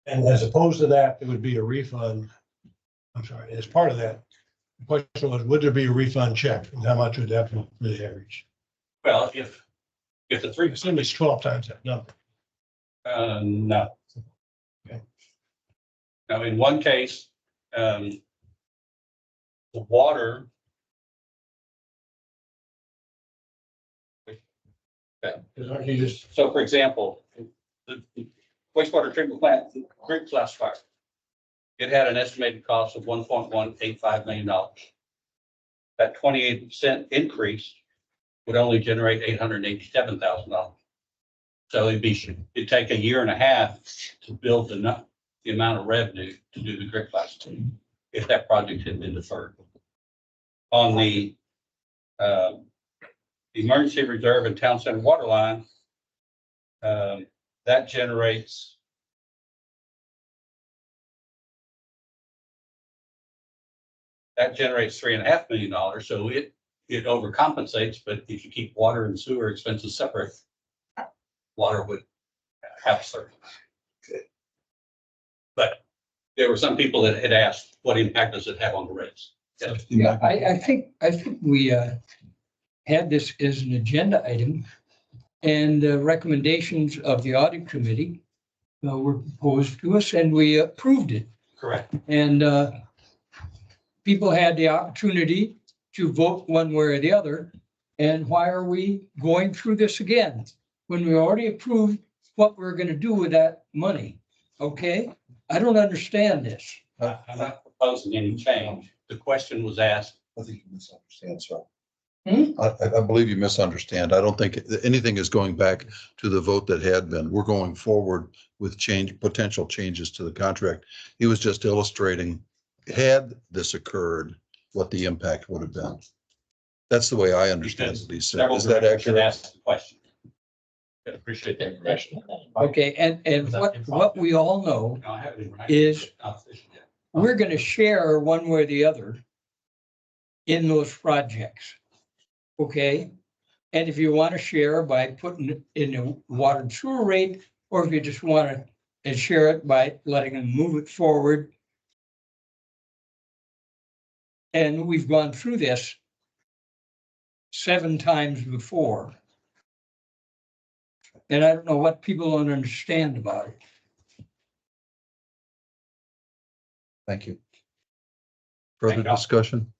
And as opposed to that, it would be a refund. I'm sorry, as part of that, the question was, would there be a refund check? And how much would that be for the average? Well, if the three, Assume it's 12 times that number. no. Okay. Now, in one case, the water. Aren't you just, So for example, the wastewater treatment plant, Creek Flash Fire, it had an estimated cost of $1.185 million. That 28 cent increase would only generate $887,000. So it'd take a year and a half to build the amount of revenue to do the Creek Flash if that project had been deferred. On the emergency reserve and town center water line, that generates $3.5 million. So it overcompensates, but if you keep water and sewer expenses separate, water would have certain. But there were some people that had asked, what impact does it have on the rates? Yeah, I think we had this as an agenda item, and recommendations of the audit committee were proposed to us, and we approved it. Correct. And people had the opportunity to vote one way or the other. And why are we going through this again when we already approved what we're going to do with that money? Okay, I don't understand this. I'm not proposing any change. The question was asked. I think you misunderstand, sir. Hmm? I believe you misunderstand. I don't think anything is going back to the vote that had been. We're going forward with potential changes to the contract. He was just illustrating, had this occurred, what the impact would have been. That's the way I understand what he said. Several Is that directors had accurate? asked the question. I appreciate the information. Okay, and what we all know, No, I haven't even written Is- it. Not official yet. we're going to share one way or the other in those projects. Okay, and if you want to share by putting it in a water and sewer rate, or if you just want to share it by letting them move it forward. And we've gone through this 7 times before. And I don't know what people don't understand about it. Thank you. Further Thank you. discussion?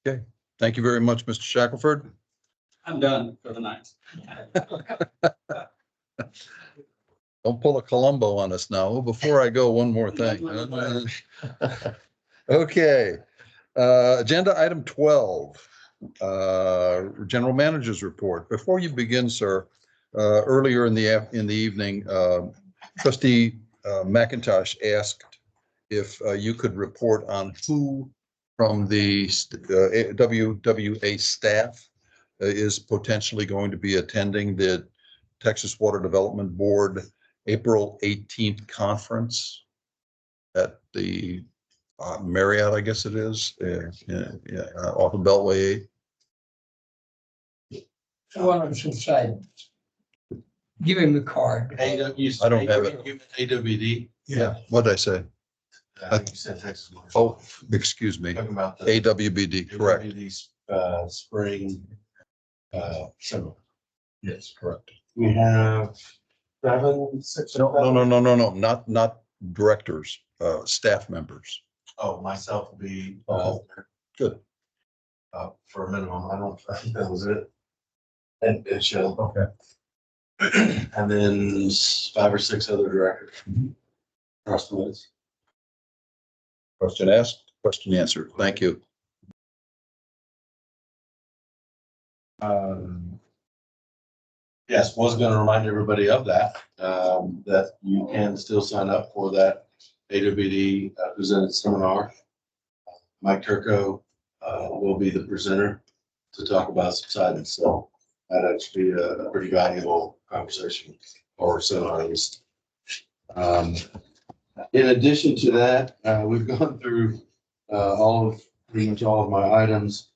Okay, thank you very much, Mr. Shackelford. I'm done for the night. Don't pull a Columbo on us now. Well, before I go, one more thing. Okay, agenda item 12, general manager's report. Before you begin, sir, earlier in the evening, trustee McIntosh asked if you could report on who from the WWA staff is potentially going to be attending the Texas Water Development Board April 18th conference at the Marriott, I guess it is, off of Beltway 8. One of some side. Give him the card. I don't have it. AWD. Yeah. What did I say? You said Texas. Water. Oh, excuse me. Talking about the AWBD, correct. AWD, spring, summer. Yes, correct. We have 7, 6. No, not directors, staff members. Oh, myself will be. Good. For a minimum, I think that was it. And Shell. Okay. And then 5 or 6 other directors. Across the list. Question asked, question answered. Thank you. Yes, was going to remind everybody of that, that you can still sign up for that AWD presented seminar. Mike Turco will be the presenter to talk about subsidence. So that actually be a pretty valuable conversation or seminar at least. In addition to that, we've gone through pretty much all of my items.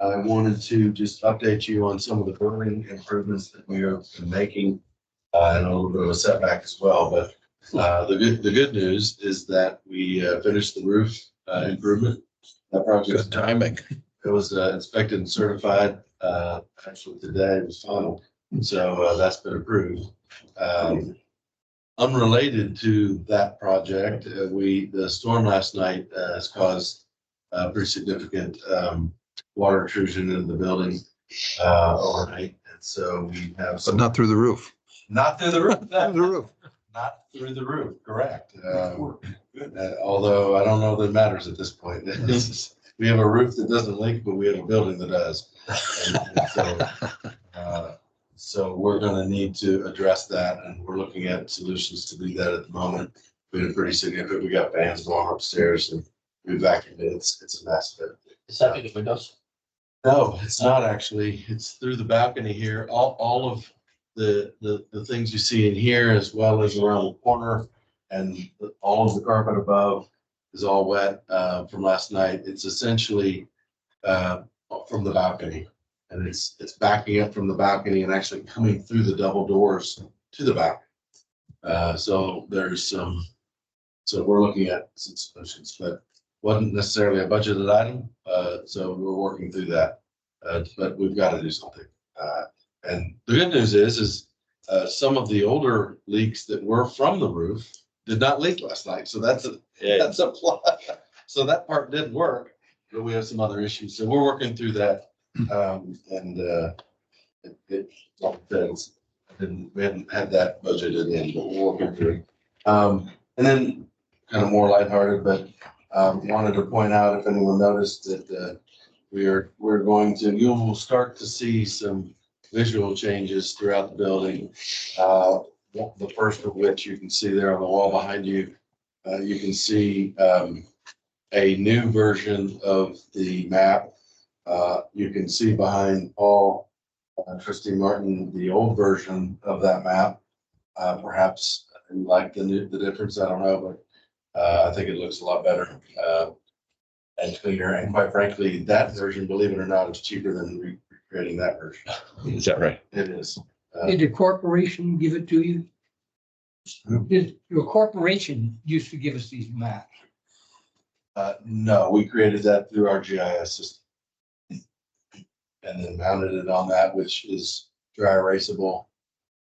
I wanted to just update you on some of the building improvements that we are making, and a little bit of a setback as well. But the good news is that we finished the roof improvement. That project. Good timing. It was inspected and certified. Actually today it was final, so that's been approved. Unrelated to that project, the storm last night has caused pretty significant water intrusion into the building overnight, and so we have. But not through the roof. Not through the roof. Through the roof. Not through the roof. Correct. Although I don't know that it matters at this point. We have a roof that doesn't leak, but we have a building that does. So we're going to need to address that, and we're looking at solutions to do that at the moment. We had pretty significant. We got fans going upstairs, and we vacuumed it. It's a mess. But Is that through the windows? no, it's not actually. It's through the balcony here. All of the things you see in here, as well as around the corner, and all of the carpet above is all wet from last night. It's essentially from the balcony. And it's backing up from the balcony and actually coming through the double doors to the balcony. So there's some, so we're looking at some solutions, but wasn't necessarily a budgeted item. So we're working through that, but we've got to do something. And the good news is some of the older leaks that were from the roof did not leak last night. So that's a plus. So that part didn't work, but we have some other issues. So we're working through that. We hadn't had that budgeted in, but we're working through it. And then kind of more lighthearted, but wanted to point out, if anyone noticed, that we're going to, you will start to see some visual changes throughout the building. The first of which you can see there on the wall behind you. You can see a new version of the map. You can see behind Paul, Trustee Martin, the old version of that map. Perhaps you like the difference, I don't know, but I think it looks a lot better and cleaner. And quite frankly, that version, believe it or not, is cheaper than recreating that version. Is that right? It is. Did the corporation give it to you? Did your corporation used to give us these maps? No, we created that through our GIS system. And then mounted it on that, which is dry erasable.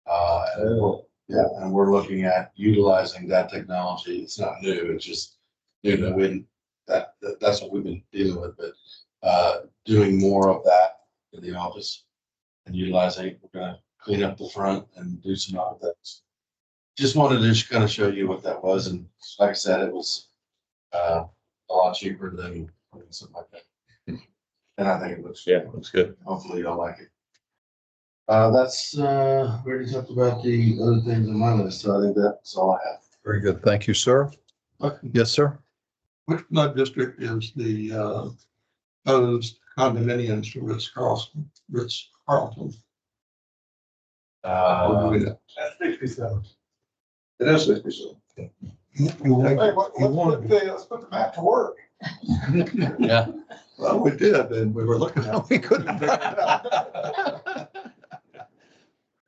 And we're looking at utilizing that technology. It's not new, it's just new to that's what we've been dealing with, but doing more of that in the office and utilizing it. We're gonna clean up the front and do some other things. Just wanted to just kind of show you what that was, and like I said, it was a lot cheaper than something like that. And I think it looks. Yeah, looks good. Hopefully you'll like it. That's, we already talked about the other things on my list, so I think that's all I have. Very good. Thank you, sir. Yes, sir. Which flood district is the proposed condominiums for Ritz Carlton? It At 67. is 67. Hey, let's put the map to work. Yeah. Well, we did, and we were looking at, we couldn't. figure it out.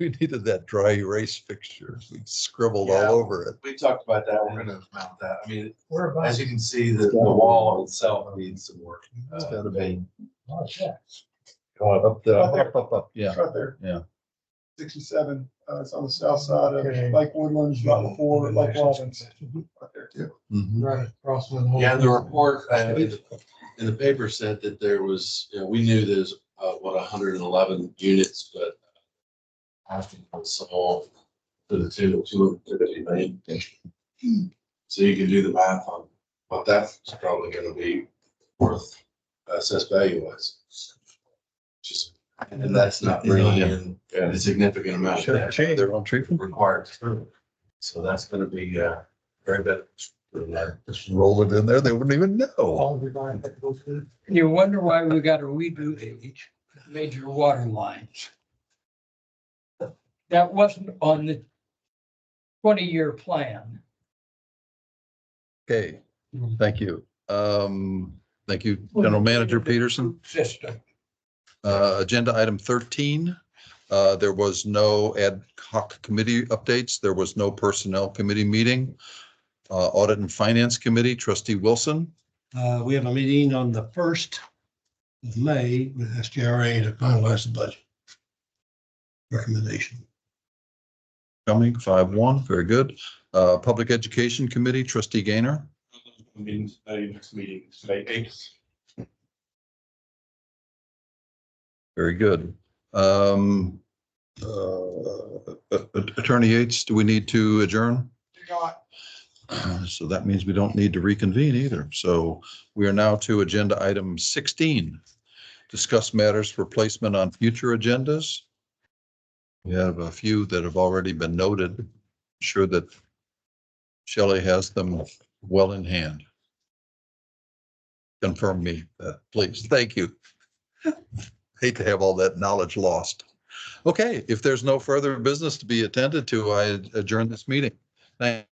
We needed that dry erase fixture. We scribbled Yeah. all over it. We talked about that. We're gonna mount that. I mean, We're about. as you can see, the wall itself needs some work. It's gotta be. Oh, yeah. Up, up, yeah. It's right there. Yeah. 67, it's on the south side of Lake Woodlands, right before Lake Woodlands. Right there. Mhm. Right across the whole. Yeah, the report in the paper said that there was, we knew there's, 111 units, but asking for sold to the tune of 250 million. So you can do the math on what that's probably gonna be worth, assessed value wise. Just, and that's not bringing in a significant amount of that Their own treatment. required. So that's gonna be, very beneficial. Just roll it in there. They wouldn't even know. All the line that goes through. You wonder why we got to redo the major water lines. That wasn't on the 20-year plan. Okay, thank you. Thank you, General Manager Peterson. System. Agenda item 13. There was no ad hoc committee updates. There was no personnel committee meeting. Audit and Finance Committee, Trustee Wilson. We have a meeting on the 1st of May with SGRA to finalize the budget recommendation. Coming 5-1, very good. Public Education Committee, Trustee Gaynor. Meetings, next meeting, is May 8th. Very good. Attorney Yates, do we need to adjourn? You got So that means we don't need to reconvene either. So we are now to agenda item 16. Discuss matters for placement on future agendas. We have a few that have already been noted. I'm sure that Shelley has them well in hand. Confirm me that, please. Thank you. Hate to have all that knowledge lost. Okay, if there's no further business to be attended to, I adjourn this meeting. Thank